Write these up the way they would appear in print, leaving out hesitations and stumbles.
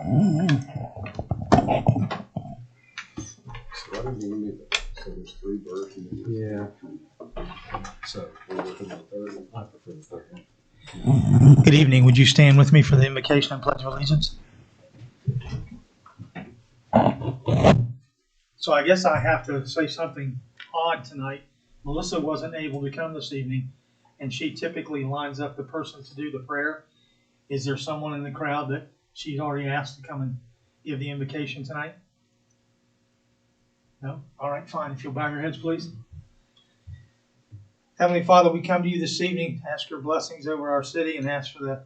So I didn't need it. So there's 3 versions. Yeah. So we're looking at the third. I prefer the third one. Good evening. Would you stand with me for the invocation and pledge of allegiance? So I guess I have to say something odd tonight. Melissa wasn't able to come this evening, and she typically lines up the person to do the prayer. Is there someone in the crowd that she's already asked to come and give the invocation tonight? No? All right, fine. If you'll bow your heads, please. Heavenly Father, we come to you this evening to ask your blessings over our city and ask for the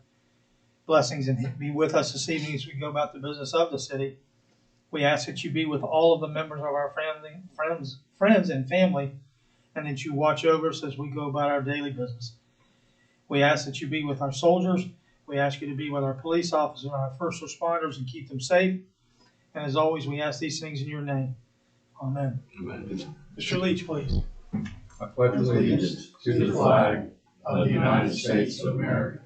blessings and be with us this evening as we go about the business of the city. We ask that you be with all of the members of our family, friends and family, and that you watch over us as we go about our daily business. We ask that you be with our soldiers. We ask you to be with our police officers and our first responders and keep them safe. And as always, we ask these things in your name. Amen. Amen. Mr. Leach, please. I pledge allegiance to the flag of the United States of America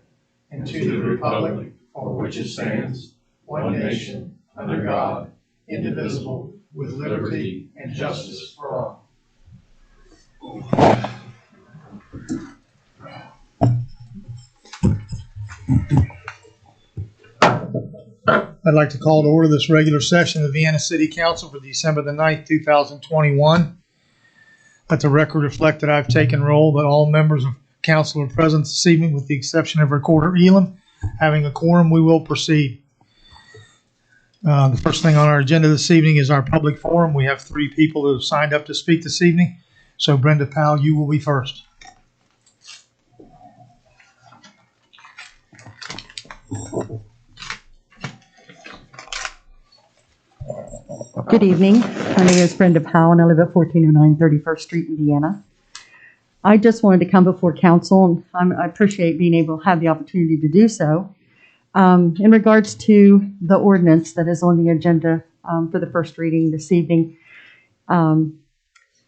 and to the republic for which it stands, one nation, under God, indivisible, with liberty and justice for all. I'd like to call to order this regular session of the Vienna City Council for December the 9th, 2021. Let the record reflect that I've taken roll, that all members of council are present this evening with the exception of Recorder Elam. Having a quorum, we will proceed. The first thing on our agenda this evening is our public forum. We have 3 people who have signed up to speak this evening. So Brenda Powell, you will be first. Good evening. My name is Brenda Powell, and I live at 1409 31st Street in Vienna. I just wanted to come before council, and I appreciate being able to have the opportunity to do so. In regards to the ordinance that is on the agenda for the first reading this evening,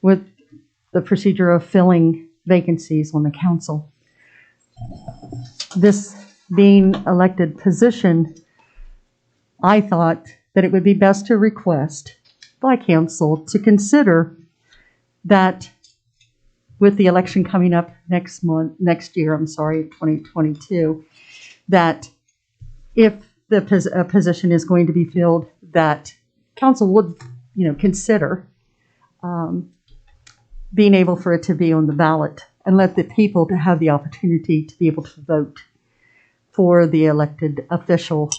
with the procedure of filling vacancies on the council. This being elected position, I thought that it would be best to request by council to consider that with the election coming up next year, 2022, that if the position is going to be filled, that council would, consider being able for it to be on the ballot and let the people to have the opportunity to be able to vote for the elected official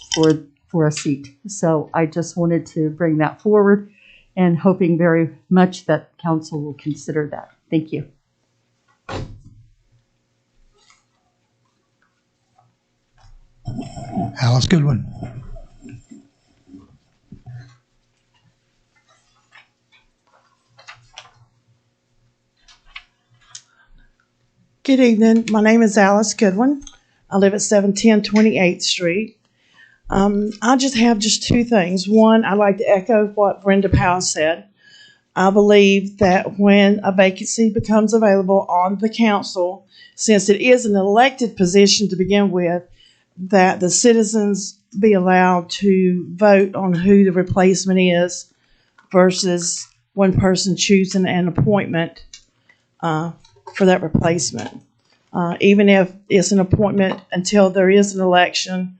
for a seat. So I just wanted to bring that forward and hoping very much that council will consider that. Thank you. Alice Goodwin. Good evening. My name is Alice Goodwin. I live at 710 28th Street. I have 2 things. One, I'd like to echo what Brenda Powell said. I believe that when a vacancy becomes available on the council, since it is an elected position to begin with, that the citizens be allowed to vote on who the replacement is versus one person choosing an appointment for that replacement. Even if it's an appointment until there is an election,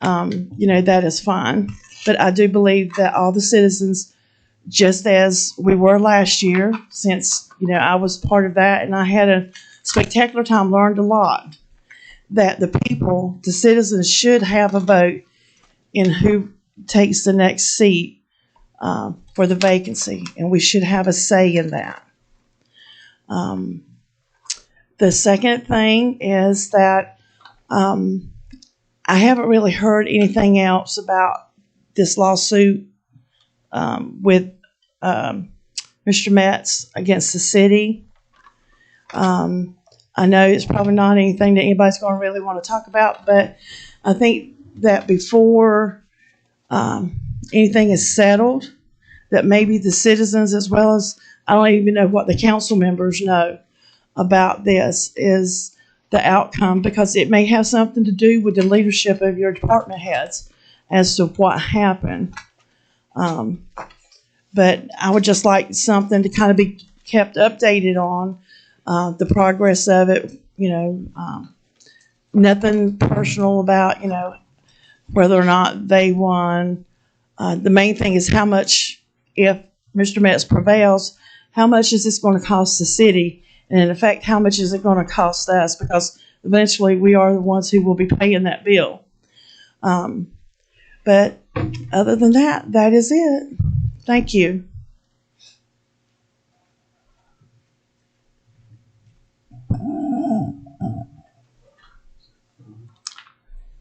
that is fine. But I do believe that all the citizens, just as we were last year, since, I was part of that and I had a spectacular time, learned a lot, that the citizens should have a vote in who takes the next seat for the vacancy, and we should have a say in that. The second thing is that I haven't really heard anything else about this lawsuit with Mr. Metz against the city. I know it's probably not anything that anybody's going to really want to talk about, but I think that before anything is settled, that maybe the citizens, as well as, I don't even know what the council members know about this, is the outcome, because it may have something to do with the leadership of your department heads. as to what happened. But I would just like something to kind of be kept updated on the progress of it. Nothing personal about whether or not they won. The main thing is how much, if Mr. Metz prevails, how much is this going to cost the city? And in effect, how much is it going to cost us? Because eventually we are the ones who will be paying that bill. But other than that, that is it. Thank you.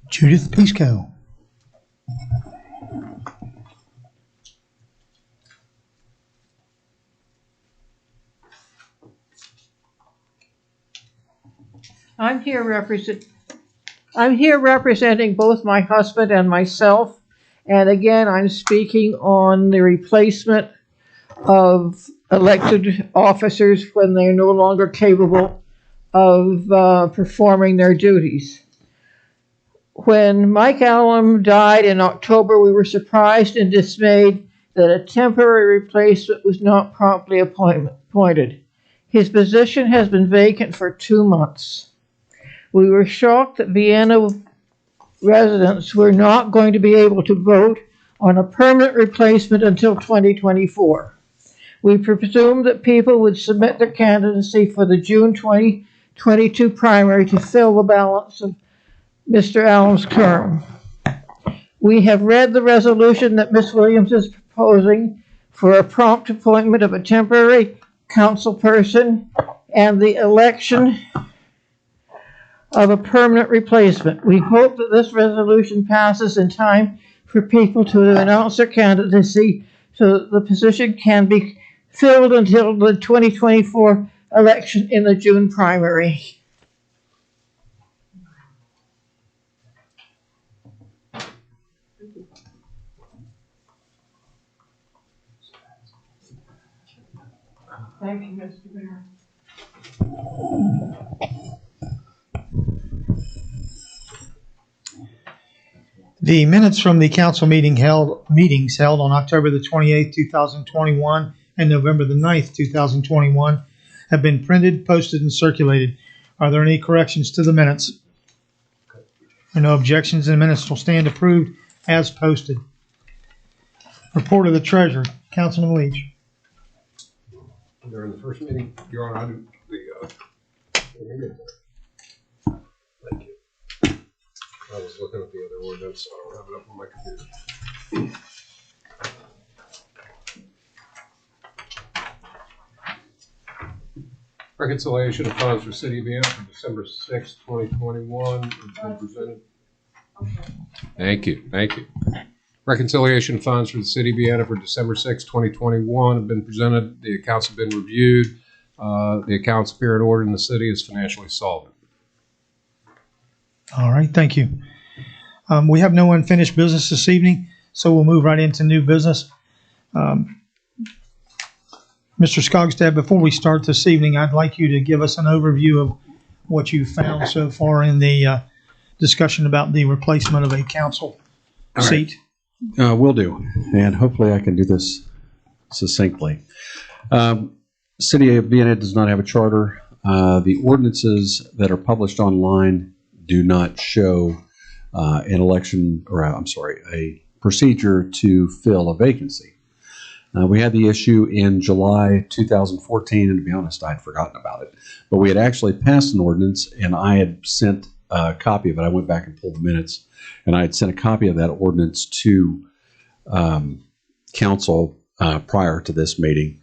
Judith Pisco. I'm here representing both my husband and myself. And again, I'm speaking on the replacement of elected officers when they're no longer capable of performing their duties. When Mike Allen died in October, we were surprised and dismayed that a temporary replacement was not promptly appointed. His position has been vacant for 2 months. We were shocked that Vienna residents were not going to be able to vote on a permanent replacement until 2024. We presumed that people would submit their candidacy for the June 2022 primary to fill the balance of Mr. Allen's term. We have read the resolution that Ms. Williams is proposing for a prompt appointment of a temporary council person and the election of a permanent replacement. We hope that this resolution passes in time for people to announce their candidacy so that the position can be filled until the 2024 election in the June primary. Thank you, Mr. Mayor. The minutes from the council meetings held on October the 28th, 2021 and November the 9th, 2021 have been printed, posted, and circulated. Are there any corrections to the minutes? There are no objections, and the minutes will stand approved as posted. Report of the treasurer, Councilman Leach. During the first meeting, Your Honor, I do thank you. I was looking at the other ordinance, so I don't have it up on my computer. Reconciliation of funds for City of Vienna for December 6, 2021 has been presented. Thank you. Reconciliation funds for the City of Vienna for December 6, 2021 have been presented. The accounts have been reviewed. The accounts appear in order and the city is financially solvent. All right, thank you. We have no unfinished business this evening, so we'll move right into new business. Mr. Skogstad, before we start this evening, I'd like you to give us an overview of what you've found so far in the discussion about the replacement of a council seat. Will do, and hopefully I can do this succinctly. City of Vienna does not have a charter. The ordinances that are published online do not show a procedure to fill a vacancy. We had the issue in July 2014, and to be honest, I'd forgotten about it. But we had actually passed an ordinance, and I had sent a copy of it. I went back and pulled the minutes, and I had sent a copy of that ordinance to council prior to this meeting.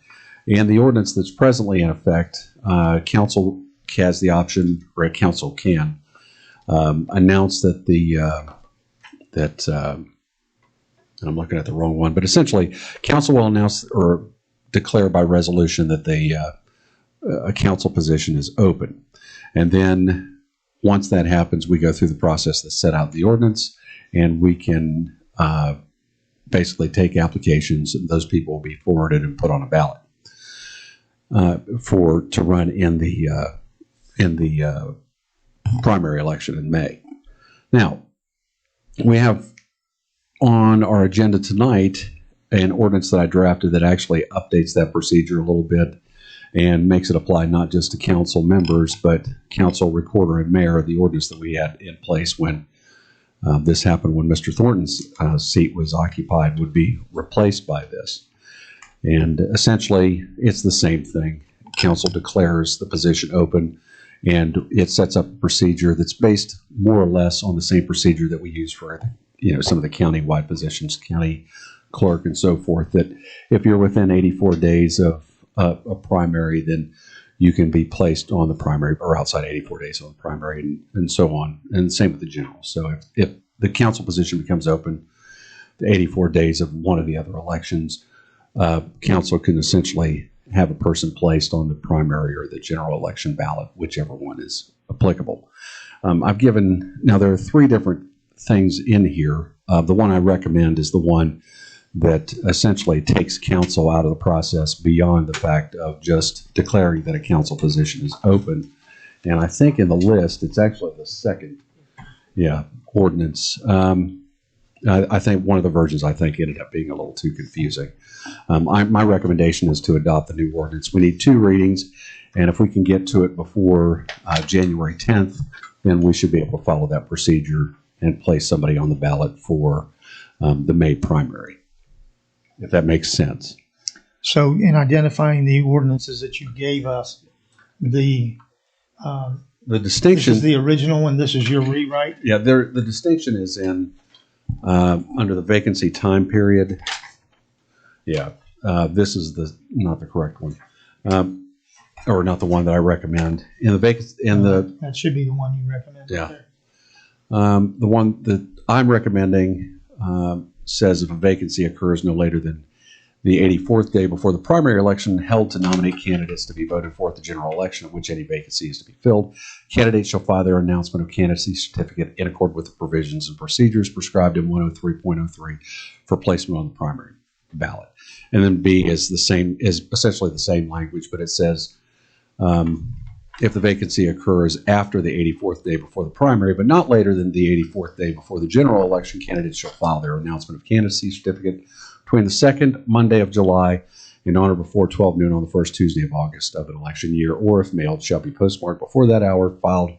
And the ordinance that's presently in effect, council has the option, or council can announce that and I'm looking at the wrong one, but essentially, council will announce or declare by resolution that a council position is open. And then once that happens, we go through the process that set out the ordinance, and we can basically take applications, and those people will be forwarded and put on a ballot to run in the primary election in May. Now, we have on our agenda tonight an ordinance that I drafted that actually updates that procedure a little bit and makes it apply not just to council members, but council, recorder, and mayor. The ordinance that we had in place when this happened, when Mr. Thornton's seat was occupied, would be replaced by this. And essentially, it's the same thing. Council declares the position open, and it sets up a procedure that's based more or less on the same procedure that we use for, some of the county-wide positions, county clerk and so forth, that if you're within 84 days of a primary, then you can be placed on the primary, or outside 84 days on the primary, and so on. And same with the general. So if the council position becomes open, the 84 days of one of the other elections, council can essentially have a person placed on the primary or the general election ballot, whichever one is applicable. Now there are 3 different things in here. The one I recommend is the one that essentially takes council out of the process beyond the fact of just declaring that a council position is open. And I think in the list, it's actually the second, ordinance. I think one of the versions, ended up being a little too confusing. My recommendation is to adopt the new ordinance. We need 2 readings, and if we can get to it before January 10th, then we should be able to follow that procedure and place somebody on the ballot for the May primary, if that makes sense. So in identifying the ordinances that you gave us, the distinction. This is the original one. This is your rewrite. Yeah, the distinction is in under the vacancy time period. Yeah, this is not the correct one, or not the one that I recommend. In the vacancy, that should be the one you recommend. Yeah. Right the one that I'm recommending says if a vacancy occurs no later than the 84th day before the primary election held to nominate candidates to be voted for at the general election at which any vacancy is to be filled, candidates shall file their announcement of candidacy certificate in accord with the provisions and procedures prescribed in 103.03 for placement on the primary ballot. And then B is essentially the same language, but it says if the vacancy occurs after the 84th day before the primary, but not later than the 84th day before the general election, candidates shall file their announcement of candidacy certificate between the second Monday of July and on or before 12 noon on the first Tuesday of August of an election year, or if mailed, shall be postmarked before that hour, filed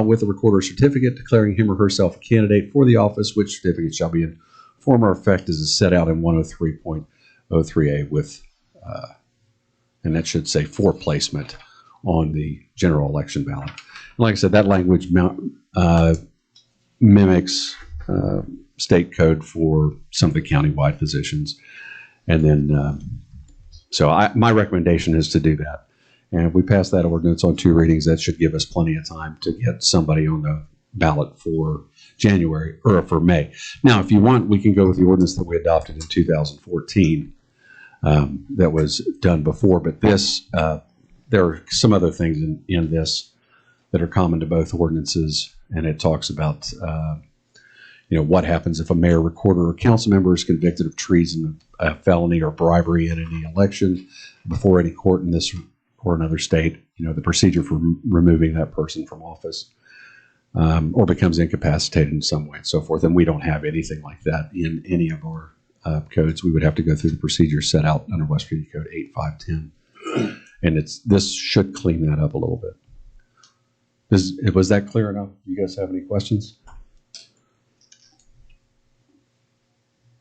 with the recorder certificate declaring him or herself a candidate for the office, which certificate shall be in form or effect as is set out in 103.03A with, and that should say for placement on the general election ballot. And like I said, that language mimics state code for some of the countywide positions. And then, my recommendation is to do that. And if we pass that ordinance on 2 readings, that should give us plenty of time to get somebody on the ballot for January or for May. Now, if you want, we can go with the ordinance that we adopted in 2014 that was done before. But this, there are some other things in this that are common to both ordinances, and it talks about what happens if a mayor, recorder, or council member is convicted of treason, felony, or bribery in any election before any court in this or another state. The procedure for removing that person from office, or becomes incapacitated in some way and so forth. And we don't have anything like that in any of our codes. We would have to go through the procedure set out under West Virginia Code 8510. And this should clean that up a little bit. Was that clear enough? You guys have any questions?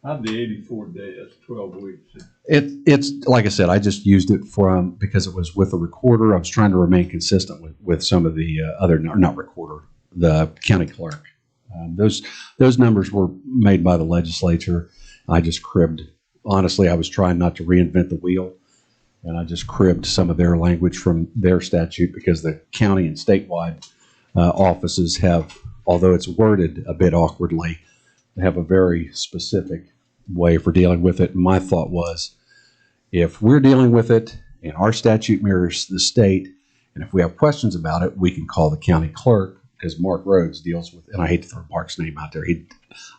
How'd the 84 day, that's 12 weeks. It's like I said, I just used it because it was with a recorder. I was trying to remain consistent with some of the not recorder, the county clerk. Those numbers were made by the legislature. I just cribbed. Honestly, I was trying not to reinvent the wheel, and I just cribbed some of their language from their statute because the county and statewide offices have, although it's worded a bit awkwardly, have a very specific way for dealing with it. My thought was, if we're dealing with it and our statute mirrors the state, and if we have questions about it, we can call the county clerk, because Mark Rhodes deals with, and I hate to throw Mark's name out there.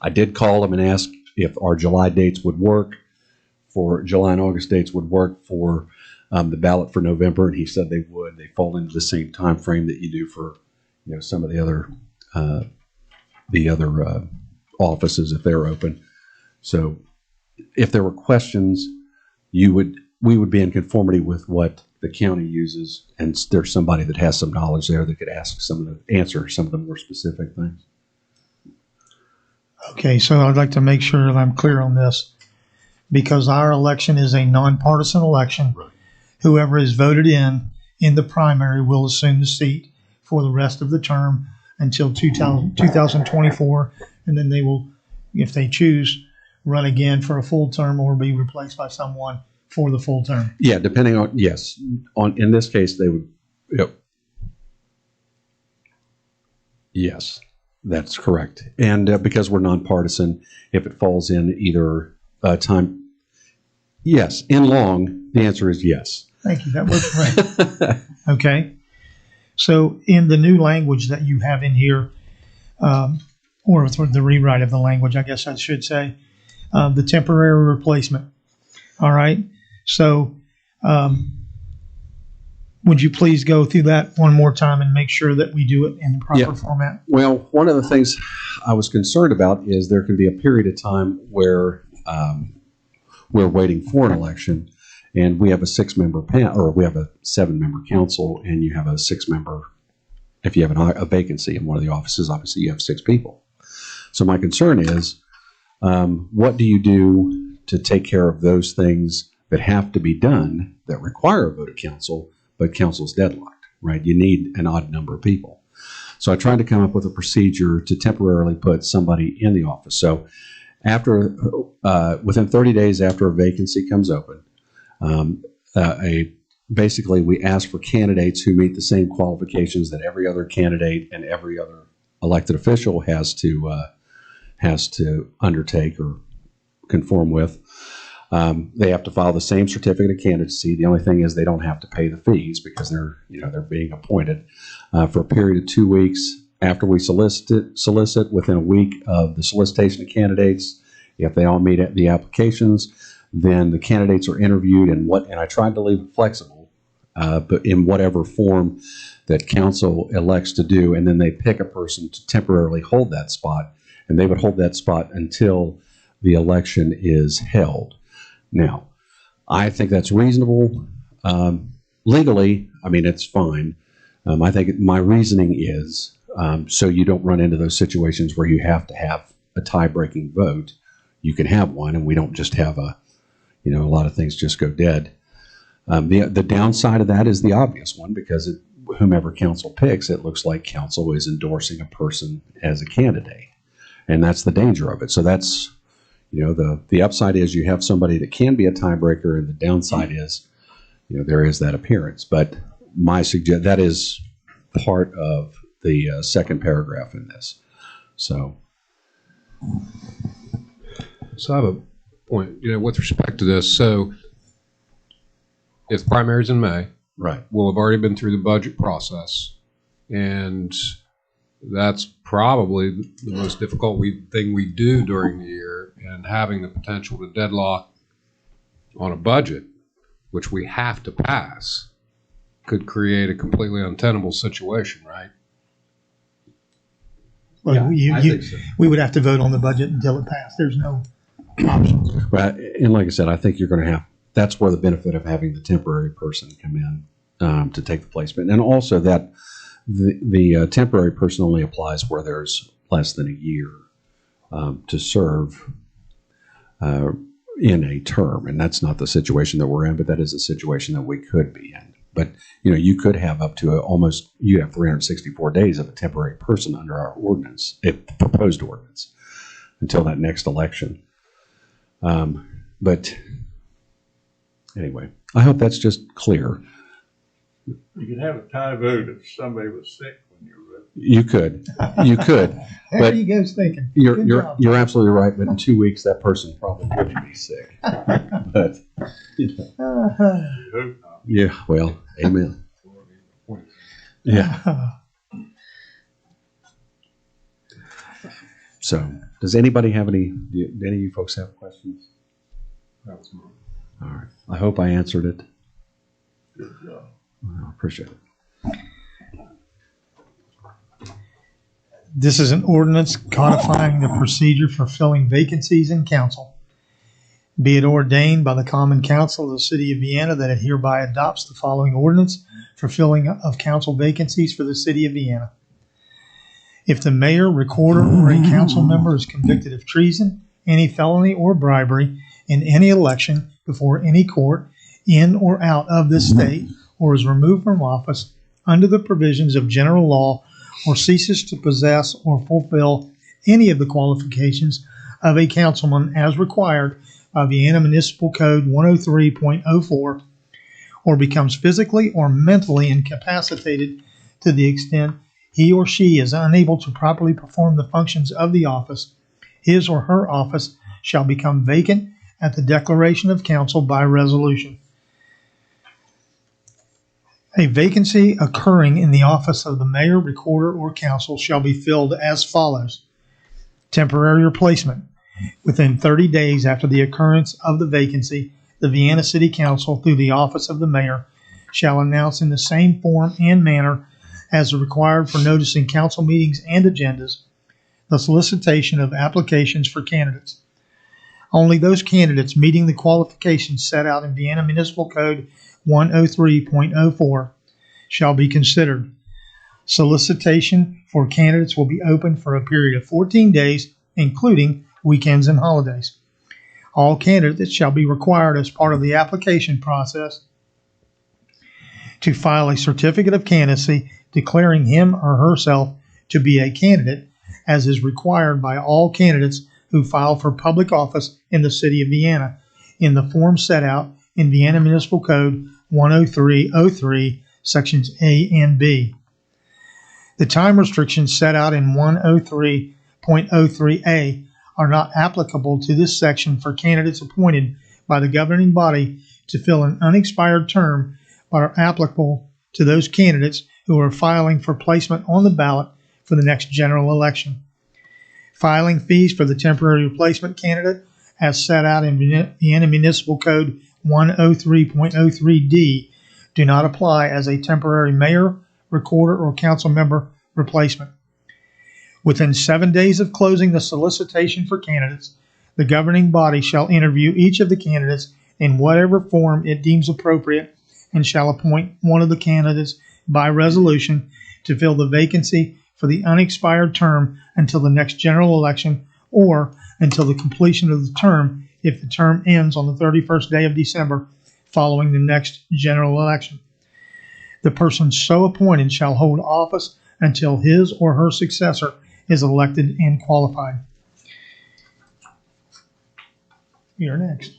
I did call him and ask if our July dates would work, for July and August dates would work for the ballot for November, and he said they would. They fall into the same time frame that you do for some of the other offices if they're open. So if there were questions, we would be in conformity with what the county uses, and there's somebody that has some knowledge there that could answer some of the more specific things. Okay, so I'd like to make sure that I'm clear on this, because our election is a nonpartisan election. Right. Whoever is voted in the primary will assume the seat for the rest of the term until 2024, and then they will, if they choose, run again for a full term or be replaced by someone for the full term. Yeah, depending on, yes. In this case, they would, yep. Yes, that's correct. And because we're nonpartisan, if it falls in either time, yes. In long, the answer is yes. Thank you. That was correct. Okay. So in the new language that you have in here, or for the rewrite of the language, I guess I should say, the temporary replacement. All right. So would you please go through that one more time and make sure that we do it in the proper format? Well, one of the things I was concerned about is there can be a period of time where we're waiting for an election, and we have a 6-member panel, or we have a 7-member council, and you have a 6-member. If you have a vacancy in one of the offices, obviously you have 6 people. So my concern is, what do you do to take care of those things that have to be done that require a vote of council, but council's deadlocked, right? You need an odd number of people. So I tried to come up with a procedure to temporarily put somebody in the office. So after, within 30 days after a vacancy comes open, basically we ask for candidates who meet the same qualifications that every other candidate and every other elected official has to undertake or conform with. They have to file the same certificate of candidacy. The only thing is they don't have to pay the fees because they're being appointed for a period of 2 weeks after we solicit within a week of the solicitation of candidates. If they all meet the applications, then the candidates are interviewed and I tried to leave it flexible, but in whatever form that council elects to do, and then they pick a person to temporarily hold that spot, and they would hold that spot until the election is held. Now, I think that's reasonable. Legally, I mean, it's fine. I think my reasoning is so you don't run into those situations where you have to have a tie-breaking vote. You can have one, and we don't just have a lot of things just go dead. The downside of that is the obvious one, because whomever council picks, it looks like council is endorsing a person as a candidate, and that's the danger of it. So that's, the upside is you have somebody that can be a tiebreaker, and the downside is, there is that appearance. But that is part of the second paragraph in this. So I have a point, with respect to this. So if the primary's in May, right, we'll have already been through the budget process, and that's probably the most difficult thing we do during the year, and having the potential to deadlock on a budget, which we have to pass, could create a completely untenable situation, right? Well, I think so. we would have to vote on the budget until it passed. There's no options. Right. And like I said, I think you're going to have, that's where the benefit of having the temporary person come in to take the placement. And also that the temporary person only applies where there's less than a year to serve in a term. And that's not the situation that we're in, but that is a situation that we could be in. But, you could have up to you have 364 days of a temporary person under our ordinance, a proposed ordinance, until that next election. But anyway, I hope that's just clear. You could have a tie vote if somebody was sick when you were. You could. There you go, thinking. You're absolutely right. But in 2 weeks, that person probably would be sick. But yeah, well, amen. Yeah. So, does anybody have any of you folks have questions? That was mine. All right. I hope I answered it. Good job. I appreciate it. This is an ordinance codifying the procedure for filling vacancies in council. Be it ordained by the Common Council of the City of Vienna that it hereby adopts the following ordinance for filling of council vacancies for the City of Vienna. If the mayor, recorder, or a council member is convicted of treason, any felony, or bribery in any election before any court in or out of this state, or is removed from office under the provisions of general law, or ceases to possess or fulfill any of the qualifications of a councilman as required by Vienna Municipal Code 103.04, or becomes physically or mentally incapacitated to the extent he or she is unable to properly perform the functions of the office, his or her office shall become vacant at the declaration of council by resolution. A vacancy occurring in the office of the mayor, recorder, or council shall be filled as follows. Temporary replacement. Within 30 days after the occurrence of the vacancy, the Vienna City Council, through the office of the mayor, shall announce in the same form and manner as required for noticing council meetings and agendas, the solicitation of applications for candidates. Only those candidates meeting the qualifications set out in Vienna Municipal Code 103.04 shall be considered. Solicitation for candidates will be open for a period of 14 days, including weekends and holidays. All candidates shall be required as part of the application process to file a certificate of candidacy declaring him or herself to be a candidate, as is required by all candidates who file for public office in the City of Vienna, in the form set out in Vienna Municipal Code 103.03, Sections A and B. The time restrictions set out in 103.03a are not applicable to this section for candidates appointed by the governing body to fill an unexpired term, but are applicable to those candidates who are filing for placement on the ballot for the next general election. Filing fees for the temporary replacement candidate, as set out in Vienna Municipal Code 103.03d, do not apply as a temporary mayor, recorder, or council member replacement. Within 7 days of closing the solicitation for candidates, the governing body shall interview each of the candidates in whatever form it deems appropriate and shall appoint one of the candidates by resolution to fill the vacancy for the unexpired term until the next general election or until the completion of the term if the term ends on the 31st day of December following the next general election. The person so appointed shall hold office until his or her successor is elected and qualified. You're next.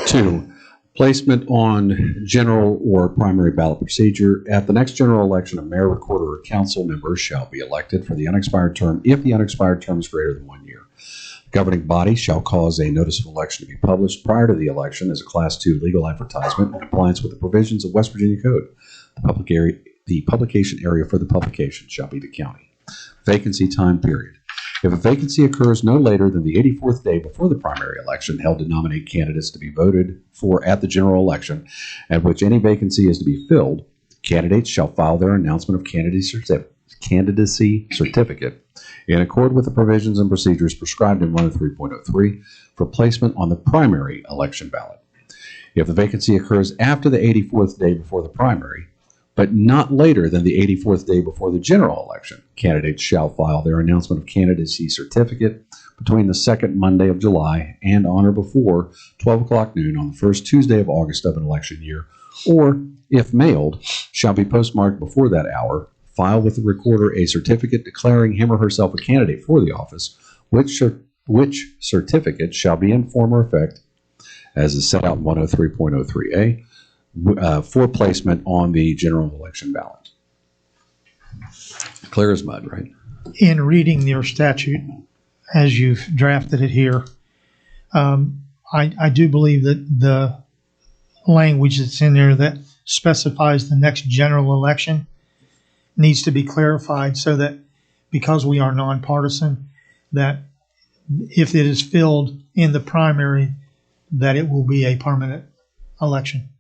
2, placement on general or primary ballot procedure. At the next general election, a mayor, recorder, or council member shall be elected for the unexpired term if the unexpired term is greater than 1 year. The governing body shall cause a notice of election to be published prior to the election as a Class 2 legal advertisement in compliance with the provisions of West Virginia Code. The publication area for the publication shall be the county. Vacancy time period. If a vacancy occurs no later than the 84th day before the primary election held to nominate candidates to be voted for at the general election, at which any vacancy is to be filled, candidates shall file their announcement of candidacy certificate in accord with the provisions and procedures prescribed in 103.03 for placement on the primary election ballot. If the vacancy occurs after the 84th day before the primary, but not later than the 84th day before the general election, candidates shall file their announcement of candidacy certificate between the second Monday of July and on or before 12 o'clock noon on the first Tuesday of August of an election year, or, if mailed, shall be postmarked before that hour, file with the recorder a certificate declaring him or herself a candidate for the office, which certificate shall be in form or effect, as is set out in 103.03a, for placement on the general election ballot. Clear as mud, right? In reading your statute, as you've drafted it here, I do believe that the language that's in there that specifies the next general election needs to be clarified so that, because we are nonpartisan, that if it is filled in the primary, that it will be a permanent election.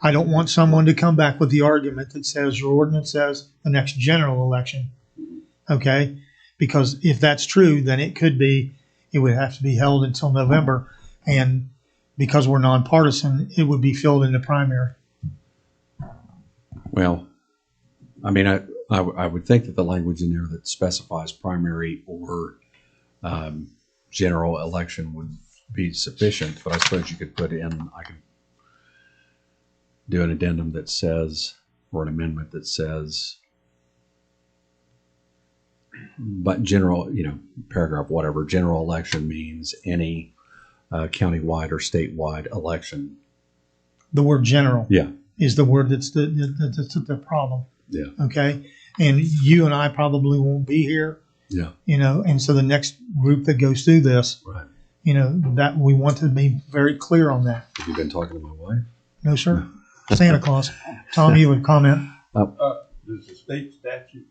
I don't want someone to come back with the argument that says your ordinance says the next general election. Okay? because if that's true, then it would have to be held until November. And because we're nonpartisan, it would be filled in the primary. Well, I mean, I would think that the language in there that specifies primary or general election would be sufficient, but I suppose you could put in, I could do an addendum that says, or an amendment that says, but general, paragraph whatever, general election means any countywide or statewide election. The word general Yeah. is the word that's the problem. Yeah. Okay. And you and I probably won't be here, Yeah. and so the next group that goes through this, Right. That we want to be very clear on that. Have you been talking to my wife? No, sir. Santa Claus. Tom, you would comment. Does the state statute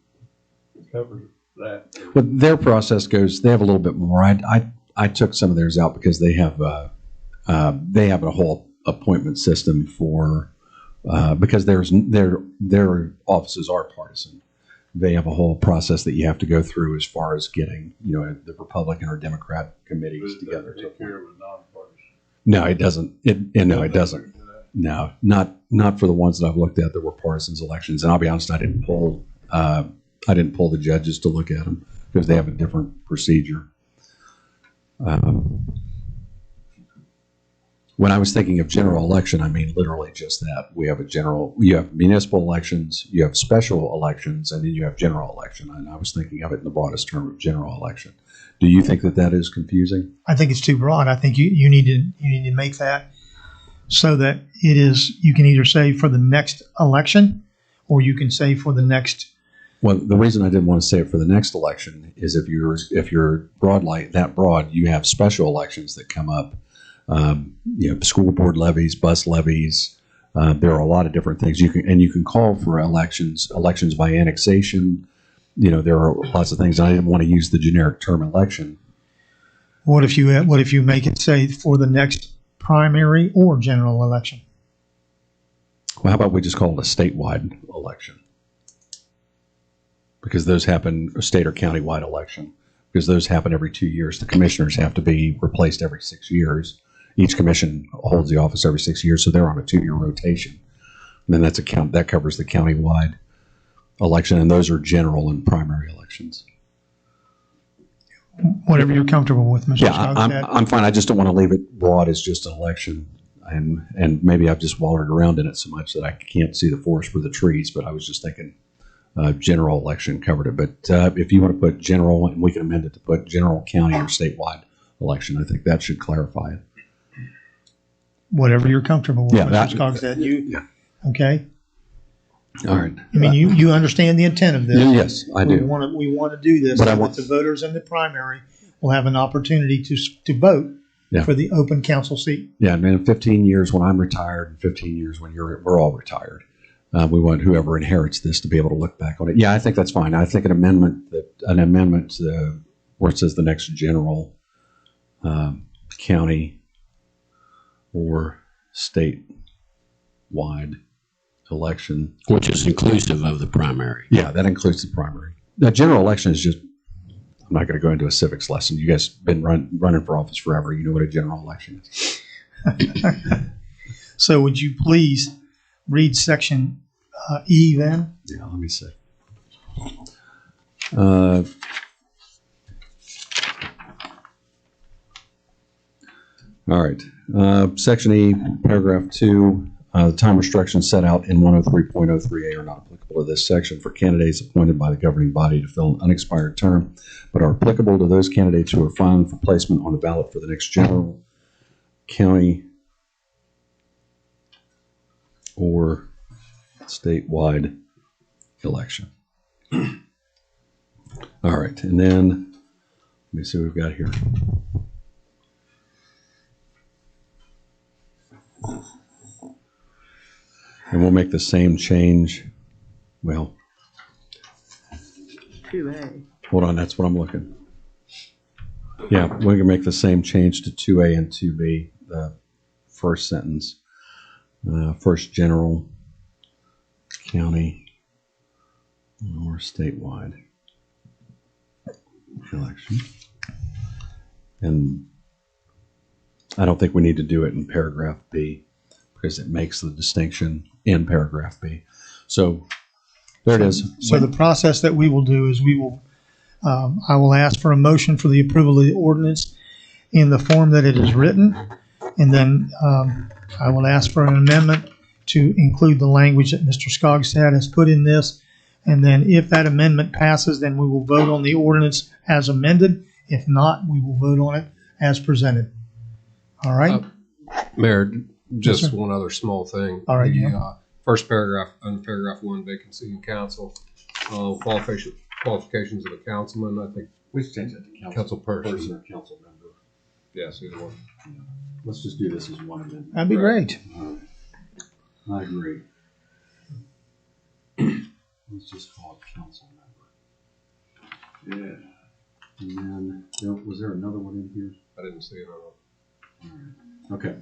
cover that? But their process goes, they have a little bit more. I took some of theirs out because they have a whole appointment system for, because their offices are partisan. They have a whole process that you have to go through as far as getting, the Republican or Democrat committees together. Take care of a nonpartisan. No, it doesn't. No, it doesn't. No, not for the ones that I've looked at that were partisans elections. And I'll be honest, I didn't pull the judges to look at them because they have a different procedure. When I was thinking of general election, I mean literally just that. You have municipal elections, you have special elections, and then you have general election. And I was thinking of it in the broadest term of general election. Do you think that is confusing? I think it's too broad. I think you need to make that so that it is, you can either say for the next election, or you can say for the next. Well, the reason I didn't want to say it for the next election is if you're that broad, you have special elections that come up. School board levies, bus levies. There are a lot of different things you can call for elections by annexation. There are lots of things. I didn't want to use the generic term election. What if you make it say for the next primary or general election? Well, how about we just call it a statewide election? Because those happen, a state or county-wide election, because those happen every 2 years. The commissioners have to be replaced every 6 years. Each commission holds the office every 6 years, so they're on a 2-year rotation. And then that covers the county-wide election, and those are general and primary elections. Whatever you're comfortable with, Mr. Yeah, Scott. I'm fine. I just don't want to leave it broad as just an election. And maybe I've just wandered around in it so much that I can't see the forest for the trees, but I was just thinking general election covered it. But if you want to put general, and we can amend it to put general, county, or statewide election, I think that should clarify it. Whatever you're comfortable with, Yeah, Mr. Skogstad. Yeah. Okay? All right. I mean, you understand the intent of this. Yes, I do. We want to do this But so I want- that the voters in the primary will have an opportunity to vote Yeah. for the open council seat. Yeah, and in 15 years when I'm retired, and 15 years when we're all retired, we want whoever inherits this to be able to look back on it. Yeah, I think that's fine. I think an amendment where it says the next general county or statewide election, which is inclusive of the primary. Yeah, that includes the primary. The general election is just, I'm not going to go into a civics lesson. You guys have been running for office forever. You know what a general election is. So would you please read section E then? Yeah, let me see. All right. Section E, paragraph 2, the time restrictions set out in 103.03A are not applicable to this section for candidates appointed by the governing body to fill an unexpired term, but are applicable to those candidates who are filing for placement on the ballot for the next general, county, or statewide election. All right, and then let me see what we've got here. And we'll make the same change. Well, 2A. hold on, that's what I'm looking. Yeah, we can make the same change to 2A and 2B, the first sentence. First general, county, or statewide. election. And I don't think we need to do it in paragraph B because it makes the distinction in paragraph B. So there it is. So the process that we will do is I will ask for a motion for the approval of the ordinance in the form that it is written. And then I will ask for an amendment to include the language that Mr. Skogstad has put in this. And then if that amendment passes, then we will vote on the ordinance as amended. If not, we will vote on it as presented. All right? Mayor, just Yes, sir. one other small thing. All right, The, Jim. first paragraph, under paragraph 1, vacancy in council, qualifications of a councilman, I think, We should change that to council person. or council member. Yes, either one. Let's just do this as one amendment. That'd be great. I agree. Let's just call it council member. Yeah. And then, was there another one in here? I didn't see it on. Okay.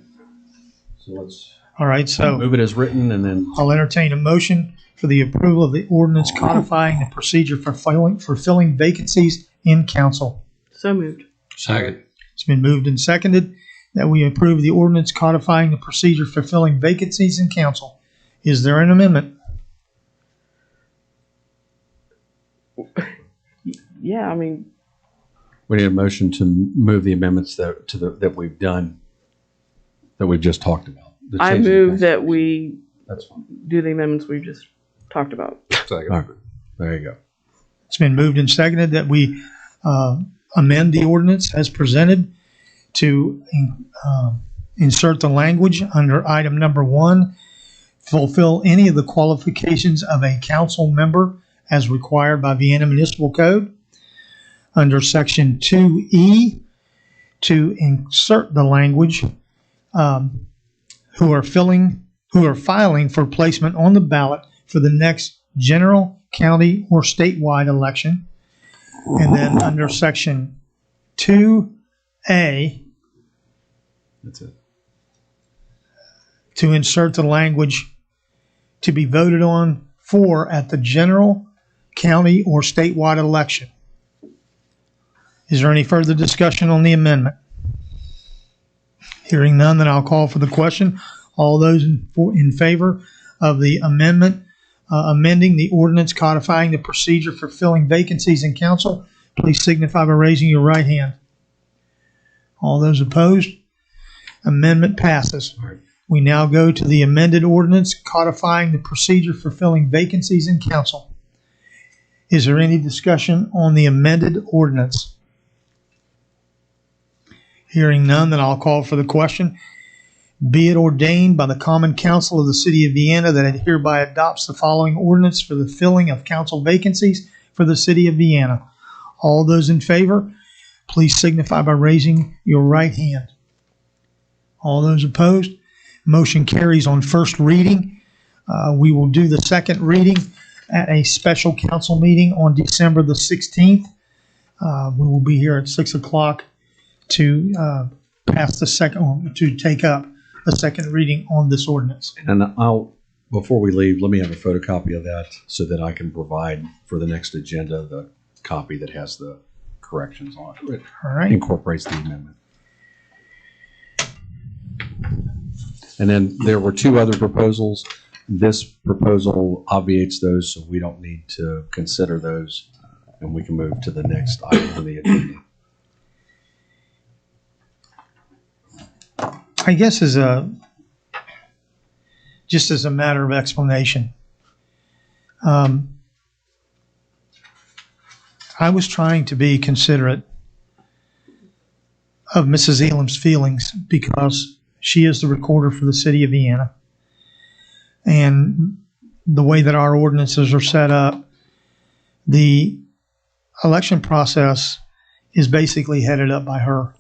So let's All right, so move it as written and then I'll entertain a motion for the approval of the ordinance codifying the procedure for filling vacancies in council. So moved. Second. It's been moved and seconded that we approve the ordinance codifying the procedure for filling vacancies in council. Is there an amendment? Yeah, I mean, we need a motion to move the amendments that we've done, that we've just talked about. The I change in move council. that we That's fine. do the amendments we just talked about. Second. All right. There you go. It's been moved and seconded that we amend the ordinance as presented to insert the language under item number 1, fulfill any of the qualifications of a council member as required by Vienna Municipal Code. Under section 2E, to insert the language who are filing for placement on the ballot for the next general, county, or statewide election. And then under section 2A, That's it. to insert the language to be voted on for at the general, county, or statewide election. Is there any further discussion on the amendment? Hearing none, then I'll call for the question. All those in favor of the amendment, amending the ordinance codifying the procedure for filling vacancies in council, please signify by raising your right hand. All those opposed? Amendment passes. We now go to the amended ordinance codifying the procedure for filling vacancies in council. Is there any discussion on the amended ordinance? Hearing none, then I'll call for the question. Be it ordained by the Common Council of the City of Vienna that it hereby adopts the following ordinance for the filling of council vacancies for the City of Vienna. All those in favor, please signify by raising your right hand. All those opposed, motion carries on first reading. We will do the second reading at a special council meeting on December the 16th. We will be here at 6 o'clock to take up the second reading on this ordinance. And before we leave, let me have a photocopy of that so that I can provide for the next agenda the copy that has the corrections on it. It All right. incorporates the amendment. And then there were 2 other proposals. This proposal obviates those, so we don't need to consider those, and we can move to the next item on the agenda. I guess just as a matter of explanation, I was trying to be considerate of Mrs. Elam's feelings because she is the recorder for the City of Vienna. And the way that our ordinances are set up, the election process is basically headed up by her.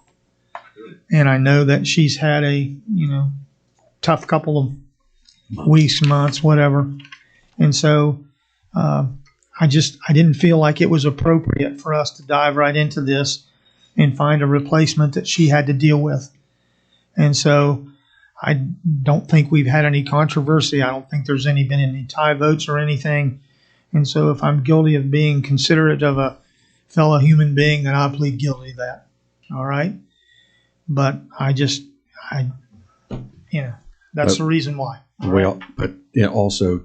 And I know that she's had a, tough couple of weeks, months, whatever. And so I didn't feel like it was appropriate for us to dive right into this and find a replacement that she had to deal with. And so I don't think we've had any controversy. I don't think there's been any tie votes or anything. And so if I'm guilty of being considerate of a fellow human being, then I plead guilty to that. All right? But that's But- the reason why. Well, but also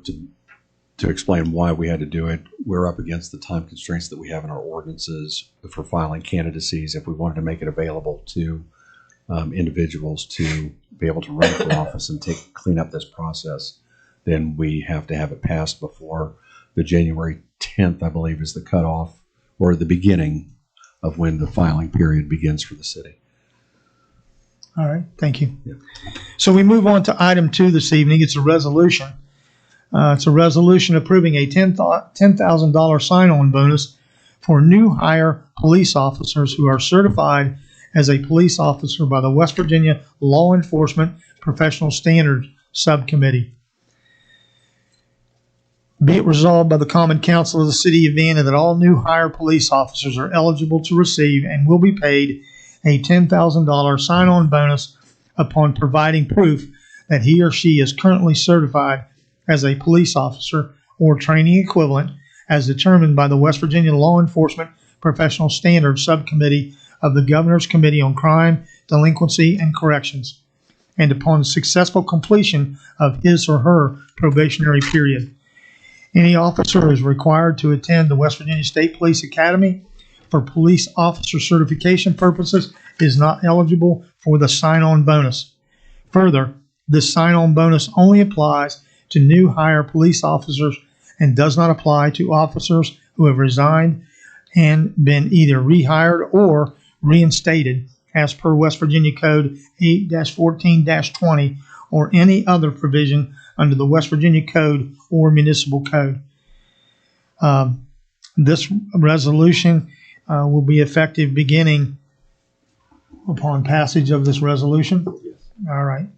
to explain why we had to do it, we're up against the time constraints that we have in our ordinances for filing candidacies. If we wanted to make it available to individuals to be able to run for office and clean up this process, then we have to have it passed before the January 10th, I believe, is the cutoff or the beginning of when the filing period begins for the city. All right, thank you. Yeah. So we move on to item 2 this evening. It's a resolution. It's a resolution approving a $10,000 sign-on bonus for new hire police officers who are certified as a police officer by the West Virginia Law Enforcement Professional Standards Subcommittee. Be it resolved by the Common Council of the City of Vienna that all new hire police officers are eligible to receive and will be paid a $10,000 sign-on bonus upon providing proof that he or she is currently certified as a police officer or training equivalent as determined by the West Virginia Law Enforcement Professional Standards Subcommittee of the Governor's Committee on Crime, Delinquency, and Corrections, and upon successful completion of his or her probationary period. Any officer is required to attend the West Virginia State Police Academy for police officer certification purposes is not eligible for the sign-on bonus. Further, this sign-on bonus only applies to new hire police officers and does not apply to officers who have resigned and been either rehired or reinstated as per West Virginia Code 8-14-20 or any other provision under the West Virginia Code or Municipal Code. This resolution will be effective beginning upon passage of this resolution. All right.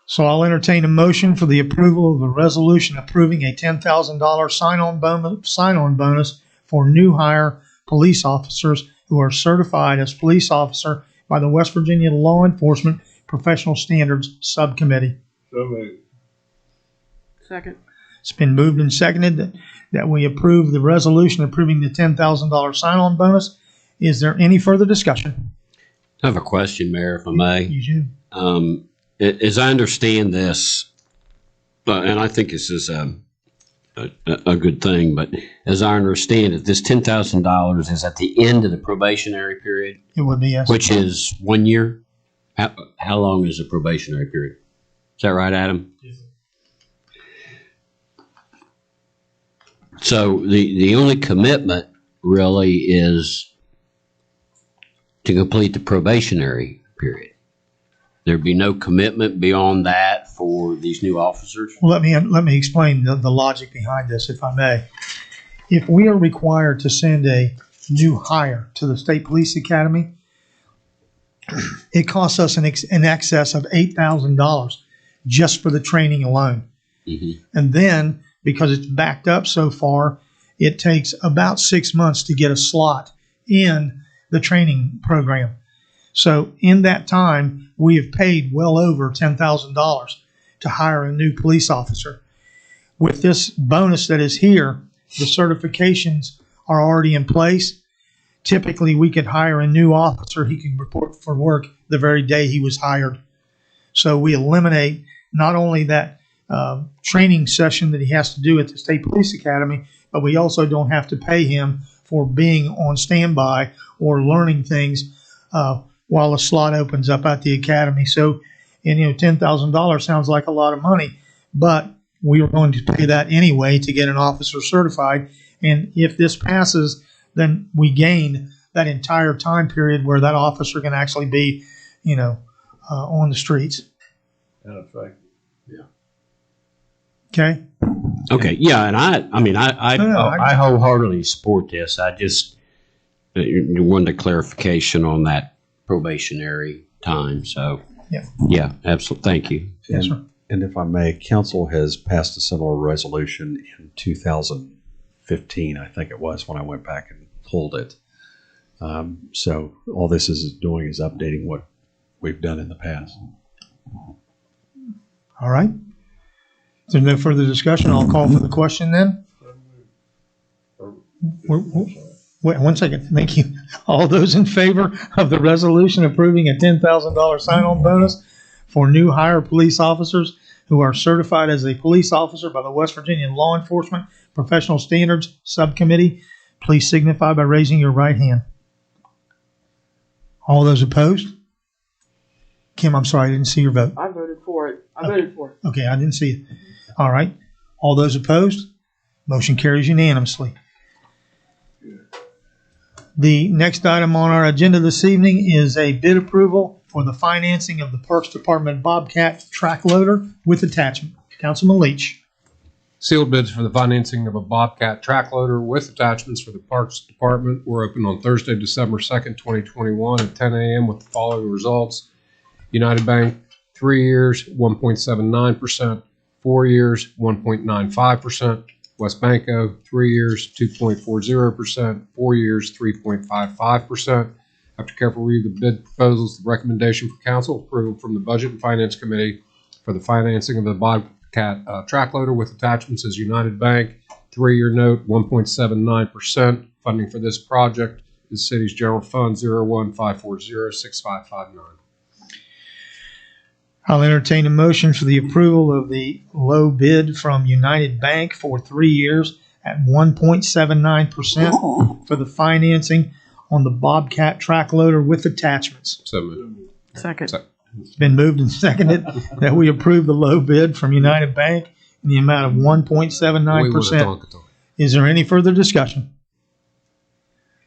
So I'll entertain a motion for the approval of a resolution approving a $10,000 sign-on bonus for new hire police officers who are certified as police officer by the West Virginia Law Enforcement Professional Standards Subcommittee. So moved. Second. It's been moved and seconded that we approve the resolution approving the $10,000 sign-on bonus. Is there any further discussion? I have a question, Mayor, if I may. You do. As I understand this, and I think this is a good thing, but as I understand it, this $10,000 is at the end of the probationary period, It would be, yes. which is 1 year. How long is the probationary period? Is that right, Adam? Yes. So the only commitment really is to complete the probationary period. There'd be no commitment beyond that for these new officers? Well, let me explain the logic behind this, if I may. If we are required to send a new hire to the State Police Academy, it costs us in excess of $8,000 just for the training alone. Mm-hmm. And then, because it's backed up so far, it takes about 6 months to get a slot in the training program. So in that time, we have paid well over $10,000 to hire a new police officer. With this bonus that is here, the certifications are already in place. Typically, we could hire a new officer. He can report for work the very day he was hired. So we eliminate not only that training session that he has to do at the State Police Academy, but we also don't have to pay him for being on standby or learning things while a slot opens up at the academy. So, and $10,000 sounds like a lot of money, but we are going to pay that anyway to get an officer certified. And if this passes, then we gain that entire time period where that officer can actually be, on the streets. And effective. Okay. Okay, yeah, and I wholeheartedly support this. I just wanted a clarification on that probationary time. So, yeah, absolutely. Thank you. Yes, sir. And if I may, council has passed a similar resolution in 2015, I think it was, when I went back and pulled it. So all this is doing is updating what we've done in the past. All right. If there's no further discussion, I'll call for the question then. Wait, one second. Thank you. All those in favor of the resolution approving a $10,000 sign-on bonus for new hire police officers who are certified as a police officer by the West Virginia Law Enforcement Professional Standards Subcommittee, please signify by raising your right hand. All those opposed? Kim, I'm sorry, I didn't see your vote. I voted for it. I voted for it. Okay, I didn't see it. All right. All those opposed? Motion carries unanimously. The next item on our agenda this evening is a bid approval for the financing of the Parks Department Bobcat track loader with attachment. Councilman Leach. Sealed bids for the financing of a Bobcat track loader with attachments for the Parks Department were opened on Thursday, December 2nd, 2021 at 10 a.m. with the following results. United Bank, 3 years, 1.79%, 4 years, 1.95%. West Banco, 3 years, 2.40%, 4 years, 3.55%. After careful review of the bid proposals, the recommendation for council approval from the Budget and Finance Committee for the financing of the Bobcat track loader with attachments is United Bank, 3-year note, 1.79%. Funding for this project is City's General Fund 015406559. I'll entertain a motion for the approval of the low bid from United Bank for 3 years at 1.79% for the financing on the Bobcat track loader with attachments. So moved. Second. It's been moved and seconded that we approve the low bid from United Bank in the amount of 1.79%. Is there any further discussion?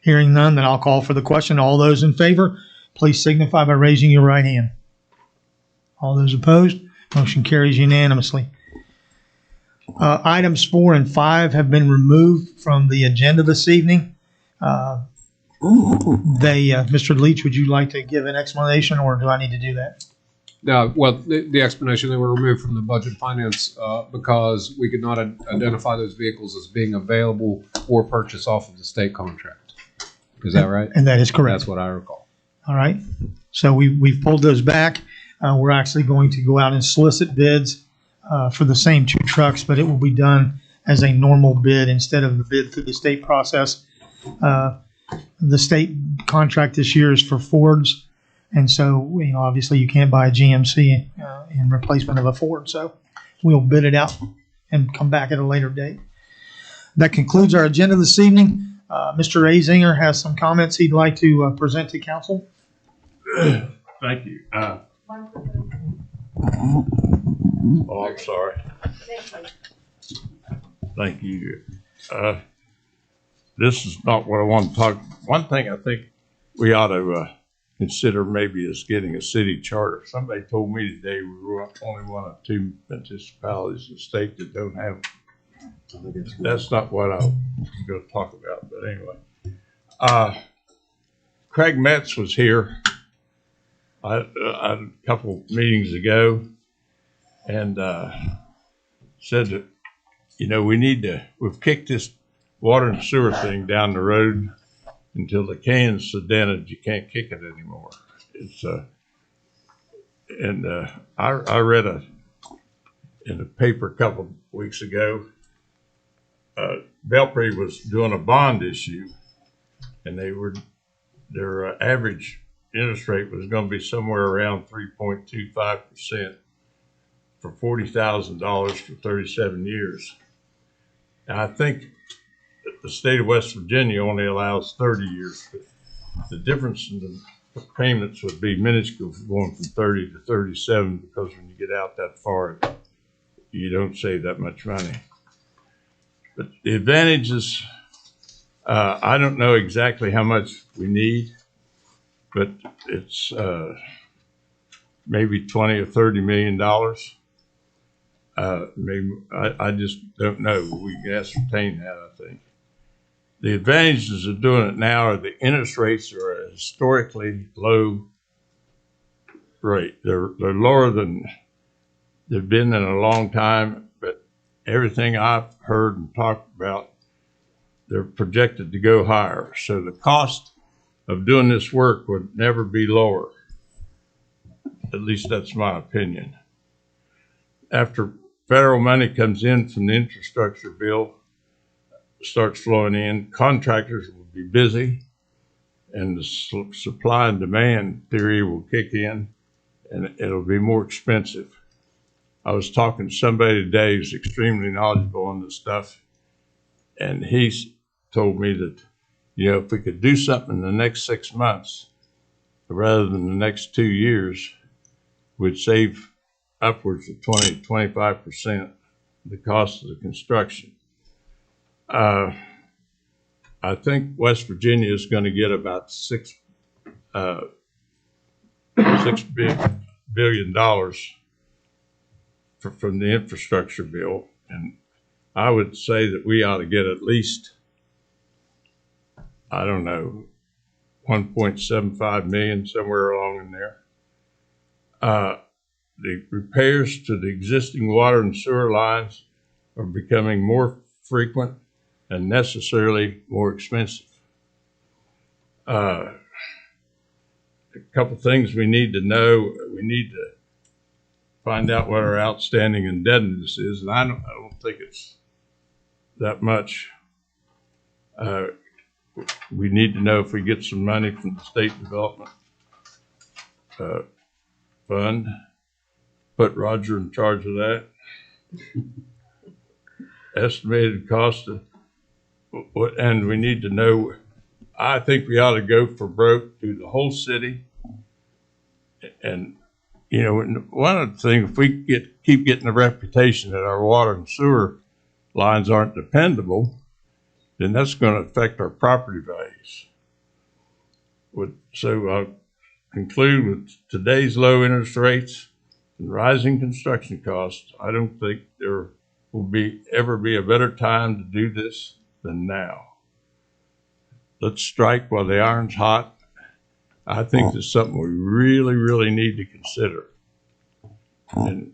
Hearing none, then I'll call for the question. All those in favor, please signify by raising your right hand. All those opposed, motion carries unanimously. Items 4 and 5 have been removed from the agenda this evening. Mr. Leach, would you like to give an explanation, or do I need to do that? Well, the explanation, they were removed from the budget and finance because we could not identify those vehicles as being available for purchase off of the state contract. Is that right? And that is correct. That's what I recall. All right. So we've pulled those back. We're actually going to go out and solicit bids for the same 2 trucks, but it will be done as a normal bid instead of the bid through the state process. The state contract this year is for Fords, and so obviously you can't buy a GMC in replacement of a Ford. So we'll bid it out and come back at a later date. That concludes our agenda this evening. Mr. Azinger has some comments he'd like to present to council. Thank you. Oh, I'm sorry. Thank you. This is not what I want to talk. One thing I think we ought to consider maybe is getting a city charter. Somebody told me today we were only one of 2 municipalities in the state that don't have. That's not what I'm going to talk about. But anyway, Craig Metz was here a couple meetings ago and said that, we've kicked this water and sewer thing down the road until the can's so dented you can't kick it anymore. It's I read in the paper a couple of weeks ago, Belpre was doing a bond issue, and their average interest rate was going to be somewhere around 3.25% for $40,000 for 37 years. And I think that the state of West Virginia only allows 30 years. But the difference in the payments would be minuscule going from 30 to 37, because when you get out that far, you don't save that much money. But the advantages, I don't know exactly how much we need, but it's maybe $20 or $30 million. Maybe I just don't know. We can ascertain that, I think. The advantages of doing it now are the interest rates are a historically low rate. They're lower than they've been in a long time, but everything I've heard and talked about, they're projected to go higher. So the cost of doing this work would never be lower. At least that's my opinion. After federal money comes in from the infrastructure bill, starts flowing in, contractors will be busy, and the supply and demand theory will kick in, and it'll be more expensive. I was talking to somebody today who's extremely knowledgeable on this stuff, and he's told me that, you know, if we could do something in the next 6 months rather than the next 2 years, we'd save upwards of 20-25% the cost of the construction. I think West Virginia is going to get about $6 billion from the infrastructure bill, and I would say that we ought to get at least, I don't know, 1.75 million, somewhere along in there. The repairs to the existing water and sewer lines are becoming more frequent and necessarily more expensive. A couple things we need to know. We need to find out what our outstanding indebtedness is, and I don't think it's that much. We need to know if we get some money from the State Development Fund. Put Roger in charge of that. Estimated cost of, and we need to know, I think we ought to go for broke through the whole city. And, you know, one of the things, if we keep getting the reputation that our water and sewer lines aren't dependable, then that's going to affect our property values. So I'll conclude with today's low interest rates and rising construction costs. I don't think there will ever be a better time to do this than now. Let's strike while the iron's hot. I think it's something we really, really need to consider. And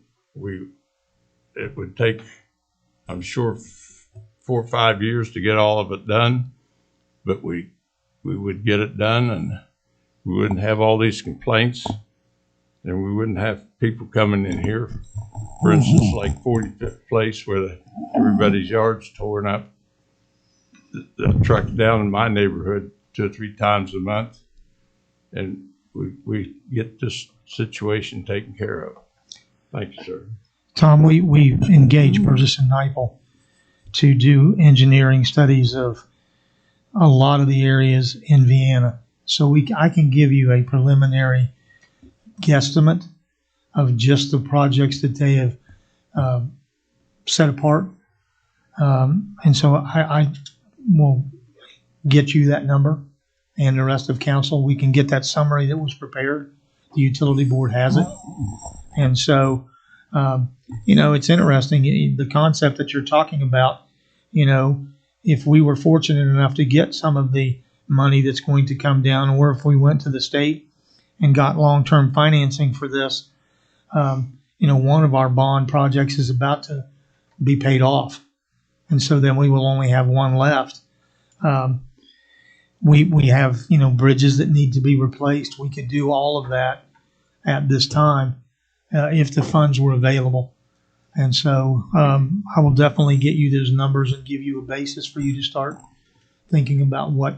it would take, I'm sure, 4 or 5 years to get all of it done, but we would get it done, and we wouldn't have all these complaints, and we wouldn't have people coming in here, for instance, like 45th Place, where everybody's yard's torn up. The truck's down in my neighborhood 2 or 3 times a month, and we get this situation taken care of. Thank you, sir. Tom, we engaged Burgess and Nyepel to do engineering studies of a lot of the areas in Vienna. So I can give you a preliminary guesstimate of just the projects that they have set apart. And so I will get you that number, and the rest of council, we can get that summary that was prepared. The utility board has it. And so, you know, it's interesting, the concept that you're talking about. You know, if we were fortunate enough to get some of the money that's going to come down, or if we went to the state and got long-term financing for this, you know, one of our bond projects is about to be paid off. And so then we will only have one left. We have, you know, bridges that need to be replaced. We could do all of that at this time if the funds were available. And so I will definitely get you those numbers and give you a basis for you to start thinking about what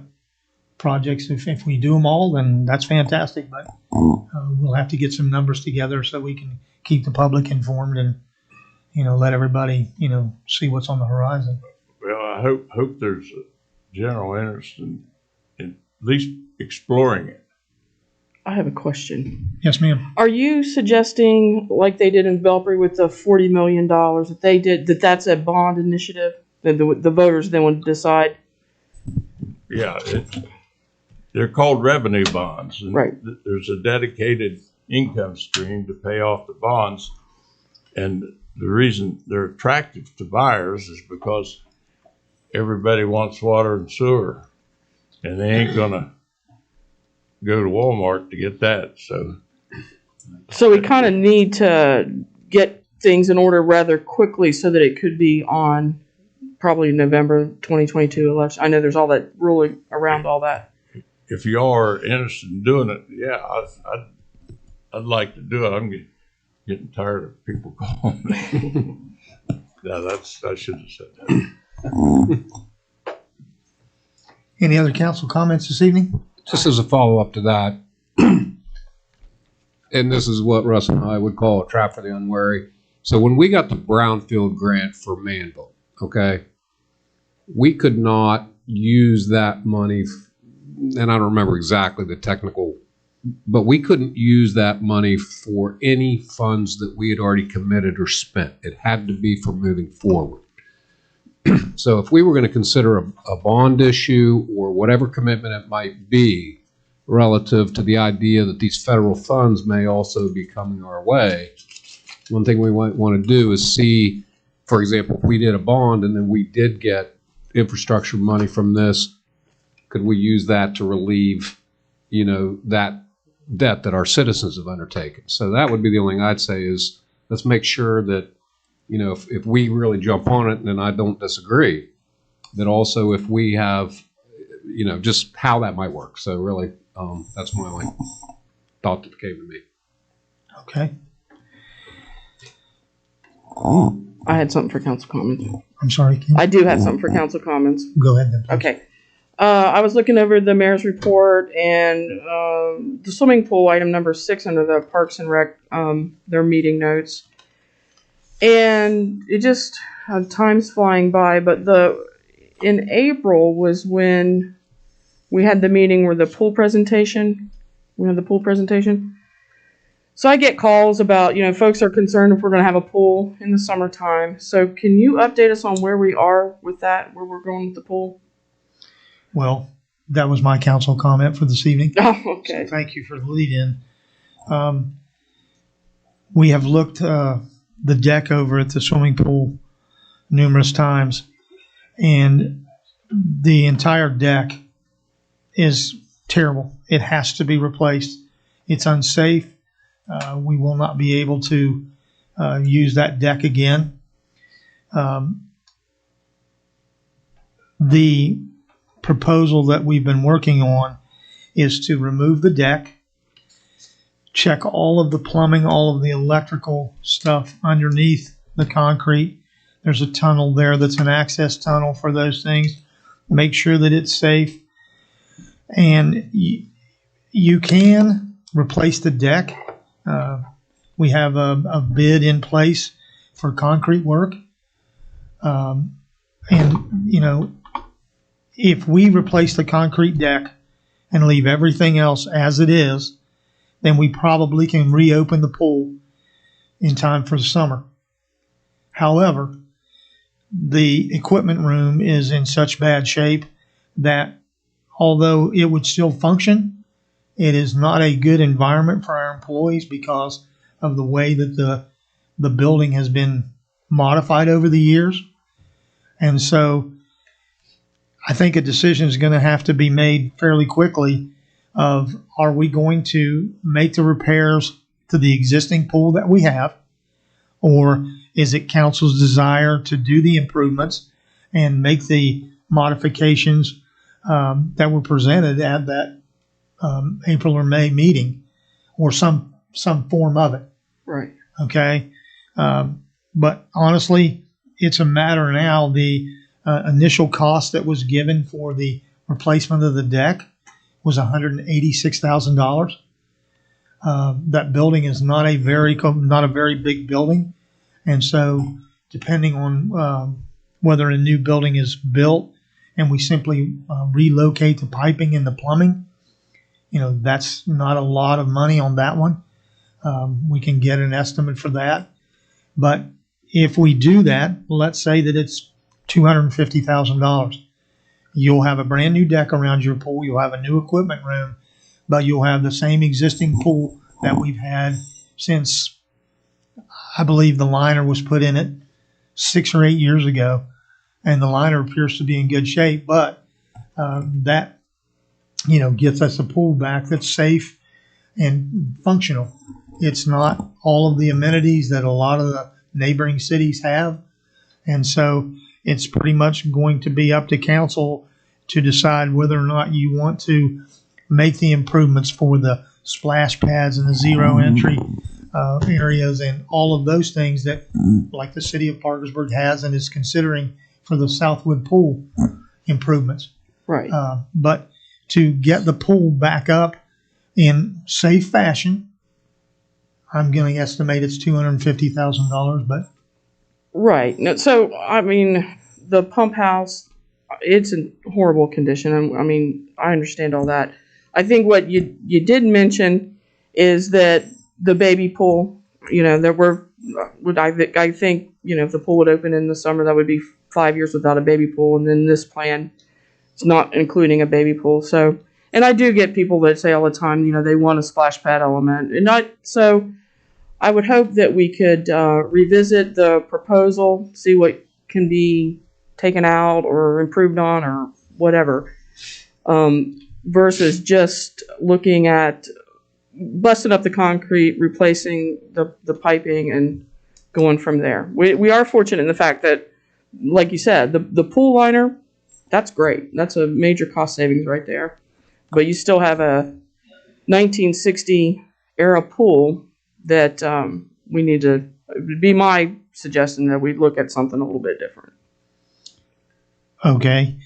projects. If we do them all, then that's fantastic. But we'll have to get some numbers together so we can keep the public informed and, you know, let everybody, you know, see what's on the horizon. Well, I hope there's a general interest in at least exploring it. I have a question. Yes, ma'am. Are you suggesting, like they did in Belpre with the $40 million that they did, that's a bond initiative that the voters then would decide? Yeah, they're called revenue bonds. And right. There's a dedicated income stream to pay off the bonds. And the reason they're attractive to buyers is because everybody wants water and sewer, and they ain't going to go to Walmart to get that. So we kind of need to get things in order rather quickly so that it could be on probably November 2022 election. I know there's all that ruling around all that. If you are interested in doing it, yeah, I'd like to do it. I'm getting tired of people calling me. No, I should have said that. Any other council comments this evening? Just as a follow-up to that, and this is what Russ and I would call a trap for the unwary. So when we got the brownfield grant for Manville, okay, we could not use that money, and I don't remember exactly the technical, but we couldn't use that money for any funds that we had already committed or spent. It had to be for moving forward. So if we were going to consider a bond issue or whatever commitment it might be relative to the idea that these federal funds may also be coming our way, one thing we might want to do is see, for example, if we did a bond and then we did get infrastructure money from this, could we use that to relieve, that debt that our citizens have undertaken? So that would be the only thing I'd say is let's make sure that, if we really jump on it, and I don't disagree, that also if we have, just how that might work. So really, that's my only thought that came to me. Okay. I had something for council comments. I'm sorry, Ken. I do have something for council comments. Go ahead then. Please. Okay. I was looking over the mayor's report and the swimming pool, item number 6 under the Parks and Rec, their meeting notes. And it just, time's flying by, but in April was when we had the meeting where the pool presentation, So I get calls about, folks are concerned if we're going to have a pool in the summertime. So can you update us on where we are with that, where we're going with the pool? Well, that was my council comment for this evening. Oh, okay. So thank you for the lead-in. We have looked the deck over at the swimming pool numerous times, and the entire deck is terrible. It has to be replaced. It's unsafe. We will not be able to use that deck again. The proposal that we've been working on is to remove the deck, check all of the plumbing, all of the electrical stuff underneath the concrete. There's a tunnel there that's an access tunnel for those things. Make sure that it's safe. And you can replace the deck. We have a bid in place for concrete work. If we replace the concrete deck and leave everything else as it is, then we probably can reopen the pool in time for the summer. However, the equipment room is in such bad shape that although it would still function, it is not a good environment for our employees because of the way that the building has been modified over the years. And so I think a decision is going to have to be made fairly quickly of, are we going to make the repairs to the existing pool that we have, or is it council's desire to do the improvements and make the modifications that were presented at that April or May meeting, or some form of it? Right. Okay. But honestly, it's a matter now. The initial cost that was given for the replacement of the deck was $186,000. That building is not a very big building, and so depending on whether a new building is built and we simply relocate the piping and the plumbing, that's not a lot of money on that one. We can get an estimate for that, but if we do that, let's say that it's $250,000. You'll have a brand new deck around your pool. You'll have a new equipment room, but you'll have the same existing pool that we've had since, I believe, the liner was put in it 6 or 8 years ago, and the liner appears to be in good shape. But that gets us a pool back that's safe and functional. It's not all of the amenities that a lot of the neighboring cities have, and so it's pretty much going to be up to council to decide whether or not you want to make the improvements for the splash pads and the zero entry areas and all of those things that, like the city of Parkersburg has and is considering for the Southwood pool improvements. Right. But to get the pool back up in safe fashion, I'm going to estimate it's $250,000. But Right. No, so, I mean, the pump house, it's in horrible condition. I mean, I understand all that. I think what you did mention is that the baby pool, there were, I think, if the pool would open in the summer, that would be 5 years without a baby pool. And then this plan is not including a baby pool. So, and I do get people that say all the time, they want a splash pad element. So I would hope that we could revisit the proposal, see what can be taken out or improved on or whatever, versus just looking at busting up the concrete, replacing the piping, and going from there. We are fortunate in the fact that, like you said, the pool liner, that's great. That's a major cost savings right there. But you still have a 1960 era pool that we need to, it would be my suggestion that we look at something a little bit different. okay.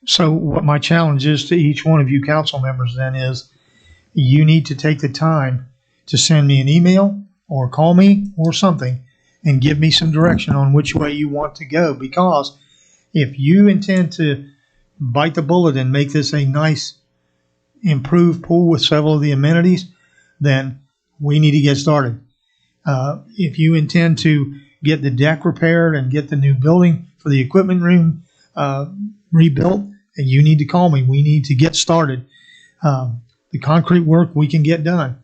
So what my challenge is to each one of you council members then is you need to take the time to send me an email or call me or something and give me some direction on which way you want to go. Because if you intend to bite the bullet and make this a nice improved pool with several of the amenities, then we need to get started. If you intend to get the deck repaired and get the new building for the equipment room rebuilt, you need to call me. We need to get started. The concrete work we can get done.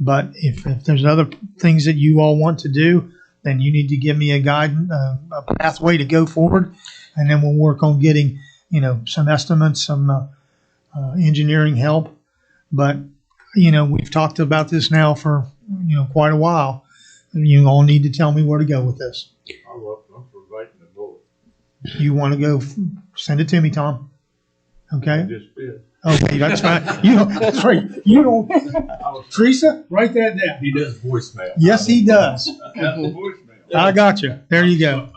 But if there's other things that you all want to do, then you need to give me a guide, a pathway to go forward, and then we'll work on getting, some estimates, some engineering help. But we've talked about this now for quite a while. You all need to tell me where to go with this. I'm for biting the bullet. You want to go? Send it to me, Tom. Okay. Just bit. Okay, that's fine. That's right. You don't. Teresa, write that down. He does voicemail. Yes, he does. That's the voicemail. I got you. There you go.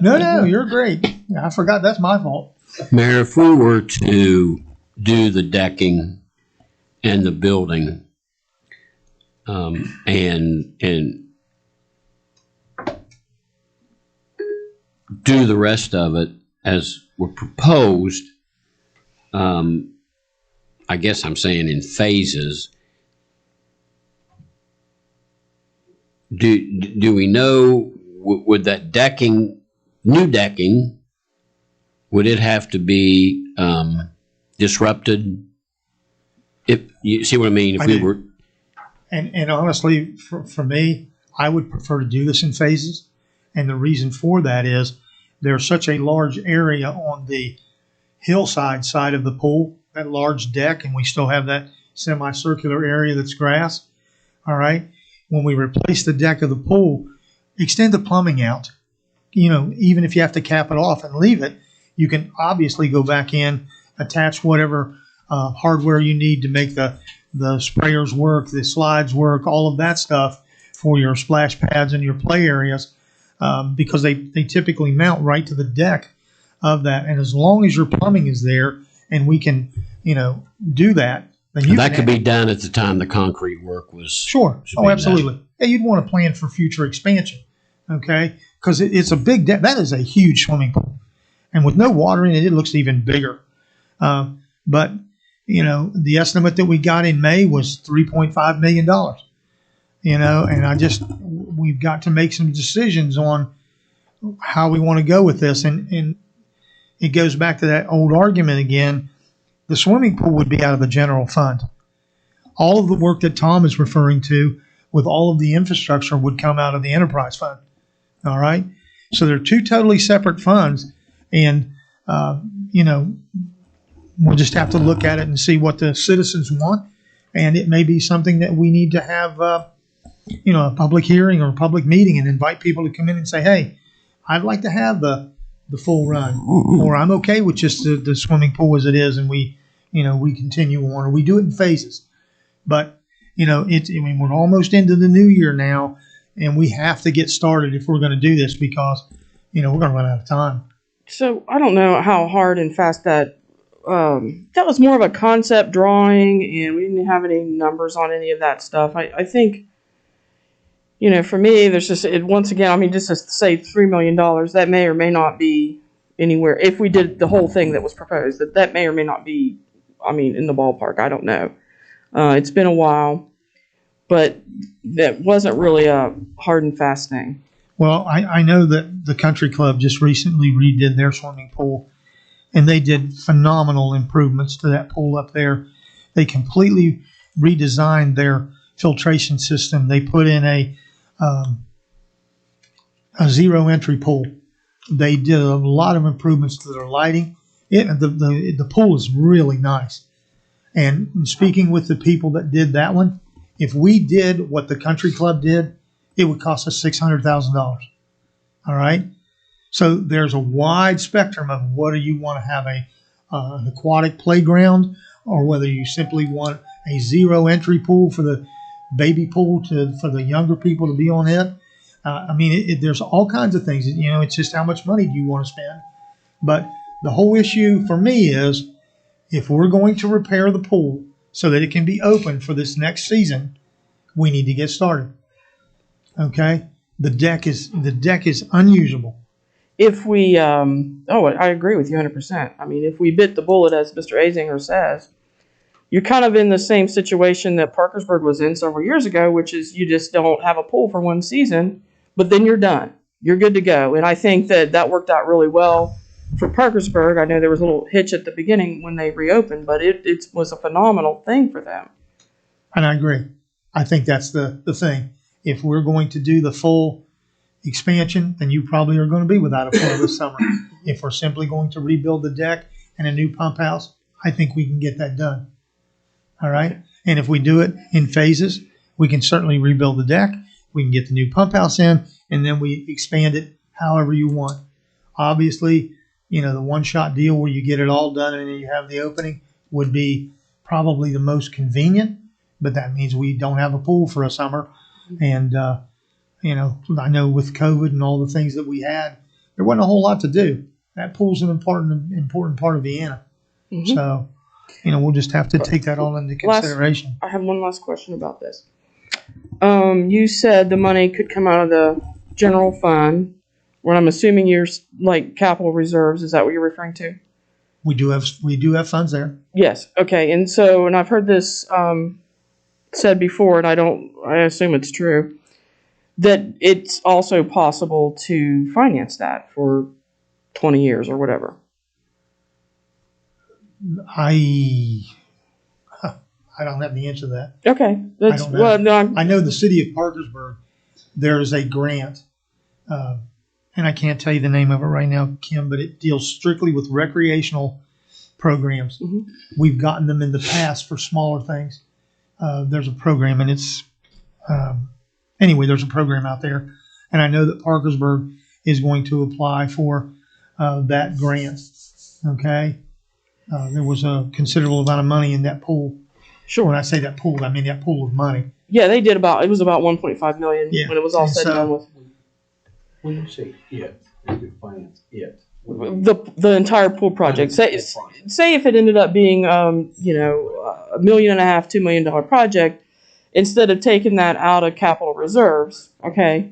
No, you're great. I forgot. That's my fault. Mayor, if we were to do the decking and the building, and do the rest of it as were proposed, I guess I'm saying in phases. Do we know, would that new decking, would it have to be disrupted? If you see what I mean? If we were, and honestly, for me, I would prefer to do this in phases. And the reason for that is there's such a large area on the hillside side of the pool, that large deck, and we still have that semicircular area that's grass. All right. When we replace the deck of the pool, extend the plumbing out. Even if you have to cap it off and leave it, you can obviously go back in, attach whatever hardware you need to make the sprayers work, the slides work, all of that stuff for your splash pads and your play areas, because they typically mount right to the deck of that. And as long as your plumbing is there and we can, do that, then that could be done at the time the concrete work was. Sure. Oh, absolutely. Yeah, you'd want to plan for future expansion, okay? Because it's a big deck. That is a huge swimming pool. And with no water in it, it looks even bigger. But, the estimate that we got in May was $3.5 million. And we've got to make some decisions on how we want to go with this. And it goes back to that old argument again. The swimming pool would be out of the general fund. All of the work that Tom is referring to with all of the infrastructure would come out of the enterprise fund. All right. So they're two totally separate funds. And, we'll just have to look at it and see what the citizens want. And it may be something that we need to have, a public hearing or a public meeting and invite people to come in and say, hey, I'd like to have the full run, or I'm okay with just the swimming pool as it is. And we continue on, or we do it in phases. But, we're almost into the new year now, and we have to get started if we're going to do this because, we're going to run out of time. So I don't know how hard and fast that was more of a concept drawing, and we didn't have any numbers on any of that stuff. I think, for me, there's just once again. I mean, just to say $3 million, that may or may not be anywhere. If we did the whole thing that was proposed, that may or may not be. I mean, in the ballpark. I don't know. It's been a while, but that wasn't really a hard and fast thing. Well, I know that the country club just recently redid their swimming pool, and they did phenomenal improvements to that pool up there. They completely redesigned their filtration system. They put in a zero entry pool. They did a lot of improvements to their lighting. The pool is really nice. And speaking with the people that did that one, if we did what the country club did, it would cost us $600,000. All right. So there's a wide spectrum of whether you want to have an aquatic playground or whether you simply want a zero entry pool for the baby pool for the younger people to be on it. I mean, there's all kinds of things. It's just how much money do you want to spend? But the whole issue for me is if we're going to repair the pool so that it can be open for this next season, we need to get started. Okay, the deck is unusable. If we, I agree with you 100%. I mean, if we bit the bullet, as Mr. Azinger says, you're kind of in the same situation that Parkersburg was in several years ago, which is you just don't have a pool for one season, but then you're done. You're good to go. And I think that worked out really well for Parkersburg. I know there was a little hitch at the beginning when they reopened, but it was a phenomenal thing for them. And I agree. I think that's the thing. If we're going to do the full expansion, then you probably are going to be without a pool this summer. If we're simply going to rebuild the deck and a new pump house, I think we can get that done. All right. And if we do it in phases, we can certainly rebuild the deck. We can get the new pump house in, and then we expand it however you want. Obviously, the one-shot deal where you get it all done and then you have the opening would be probably the most convenient, but that means we don't have a pool for a summer. And, I know with COVID and all the things that we had, there wasn't a whole lot to do. That pool's an important part of Vienna. Mm-hmm. So, we'll just have to take that all into consideration. I have one last question about this. You said the money could come out of the general fund, what I'm assuming you're like capital reserves. Is that what you're referring to? We do have funds there. Yes. Okay. And I've heard this said before, and I assume it's true, that it's also possible to finance that for 20 years or whatever. I don't have the answer to that. Okay. I know the city of Parkersburg, there is a grant, and I can't tell you the name of it right now, Kim, but it deals strictly with recreational programs. Mm-hmm. We've gotten them in the past for smaller things. There's a program, and it's there's a program out there, and I know that Parkersburg is going to apply for that grant. Okay, there was a considerable amount of money in that pool. Sure. When I say that pool, I mean that pool of money. Yeah, they did it was about $1.5 million when it was all said and done with. When you say it, you could finance it. The entire pool project. Say if it ended up being $1.5 million, $2 million project, instead of taking that out of capital reserves, okay,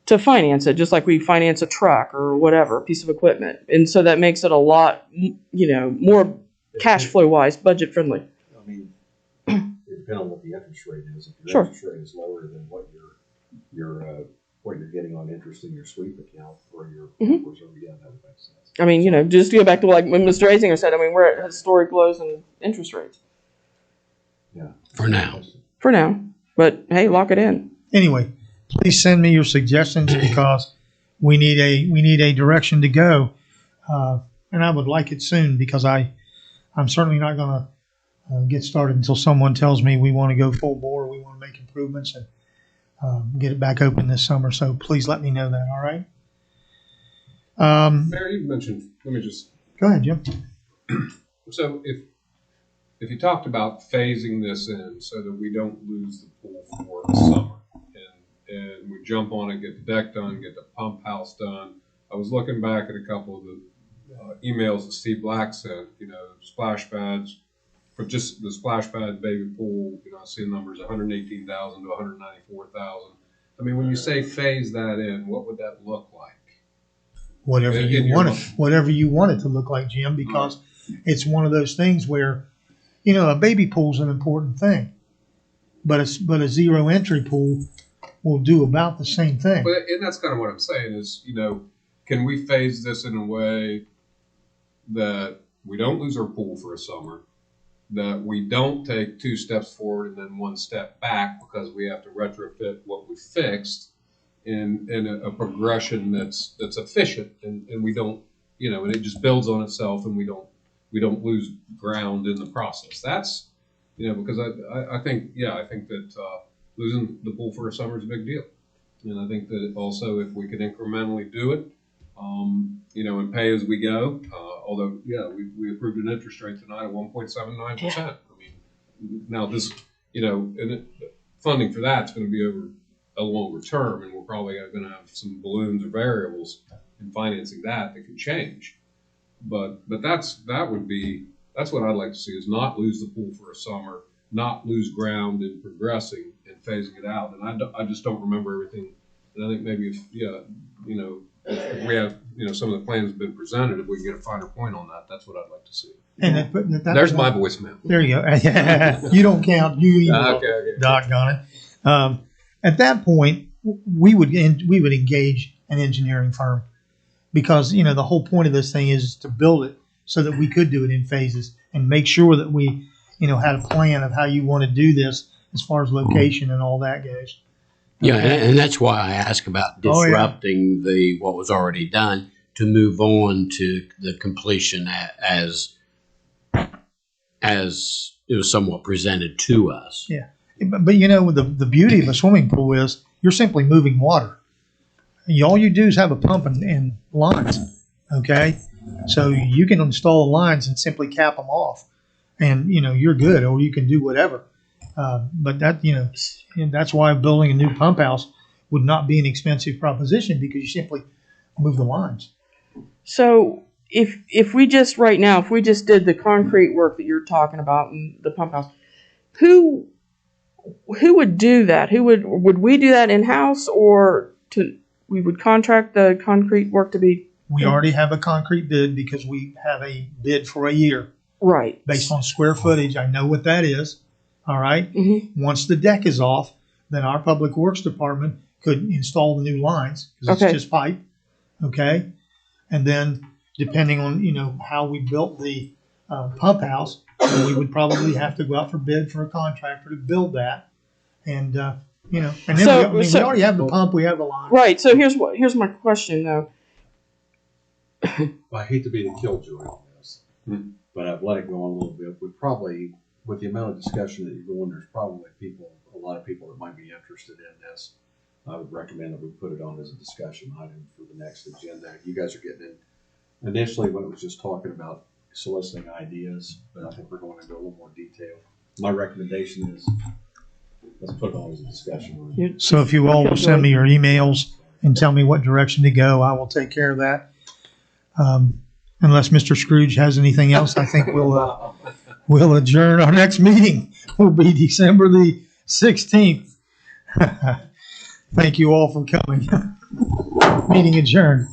to finance it, just like we finance a truck or whatever, a piece of equipment, and so that makes it a lot, more cash flow wise, budget friendly. I mean, it depends on what the interest rate is. If your interest rate is lower than what you're getting on interest in your sweep account or your reserve, that would make sense. I mean, just to go back to like when Mr. Azinger said, I mean, we're at historic lows in interest rates. Yeah. For now. But hey, lock it in. Anyway, please send me your suggestions because we need a direction to go, and I would like it soon because I'm certainly not going to get started until someone tells me we want to go full bore, we want to make improvements and get it back open this summer. So please let me know that. All right. Mayor, you mentioned. Let me just go ahead, Jim. So if you talked about phasing this in so that we don't lose the pool for the summer, and we jump on it, get the deck done, get the pump house done. I was looking back at a couple of emails that Steve Black sent, splash pads, for just the splash pad baby pool, I see numbers 118,000 to 194,000. I mean, when you say phase that in, what would that look like? Whatever In you your want mind. it, whatever you want it to look like, Jim, because it's one of those things where, a baby pool's an important thing, but a zero entry pool will do about the same thing. And that's kind of what I'm saying is, can we phase this in a way that we don't lose our pool for a summer, that we don't take 2 steps forward and then 1 step back because we have to retrofit what we fixed in a progression that's efficient, and we don't, and it just builds on itself, and we don't lose ground in the process. That's, because I think that losing the pool for a summer is a big deal. And I think that also if we can incrementally do it, and pay as we go, although, we approved an interest rate tonight of 1.79%. I mean, now this, funding for that's going to be over a longer term, and we're probably going to have some balloons or variables in financing that can change. But that's what I'd like to see, is not lose the pool for a summer, not lose ground in progressing and phasing it out. And I just don't remember everything. And I think maybe if we have, some of the plans have been presented, if we can get a finer point on that, that's what I'd like to see. And There's my voicemail. There you go. You don't count. You either. Okay. Doggone it. At that point, we would engage an engineering firm, because the whole point of this thing is to build it so that we could do it in phases and make sure that we had a plan of how you want to do this as far as location and all that goes. Yeah, and that's why I ask about disrupting what was already done to move on to the completion as it was somewhat presented to us. Yeah, but the beauty of a swimming pool is you're simply moving water. All you do is have a pump and lines, okay? So you can install the lines and simply cap them off, and you're good, or you can do whatever. But that and that's why building a new pump house would not be an expensive proposition, because you simply move the lines. So if we just did the concrete work that you're talking about in the pump house, who would do that? Would we do that in house, or we would contract the concrete work to be? We already have a concrete bid, because we have a bid for a year. Right. Based on square footage. I know what that is. All right. Mm-hmm. Once the deck is off, then our public works department could install the new lines, because it's just pipe. Okay. And then depending on, how we built the pump house, we would probably have to go out for bid for a contractor to build that. And, and then we already have the pump, we have the line. Right. So here's my question though. I hate to be the killjoy on this, but I've let it go on a little bit. We probably, with the amount of discussion that you're going, there's probably a lot of people that might be interested in this. I would recommend that we put it on as a discussion item for the next agenda. You guys are getting in. Initially, when it was just talking about soliciting ideas, but I think we're going into a little more detail. My recommendation is let's put it on as a discussion item. So if you all will send me your emails and tell me what direction to go, I will take care of that. Unless Mr. Scrooge has anything else, I think we'll adjourn. Our next meeting will be December the 16th. Thank you all for coming. Meeting adjourned.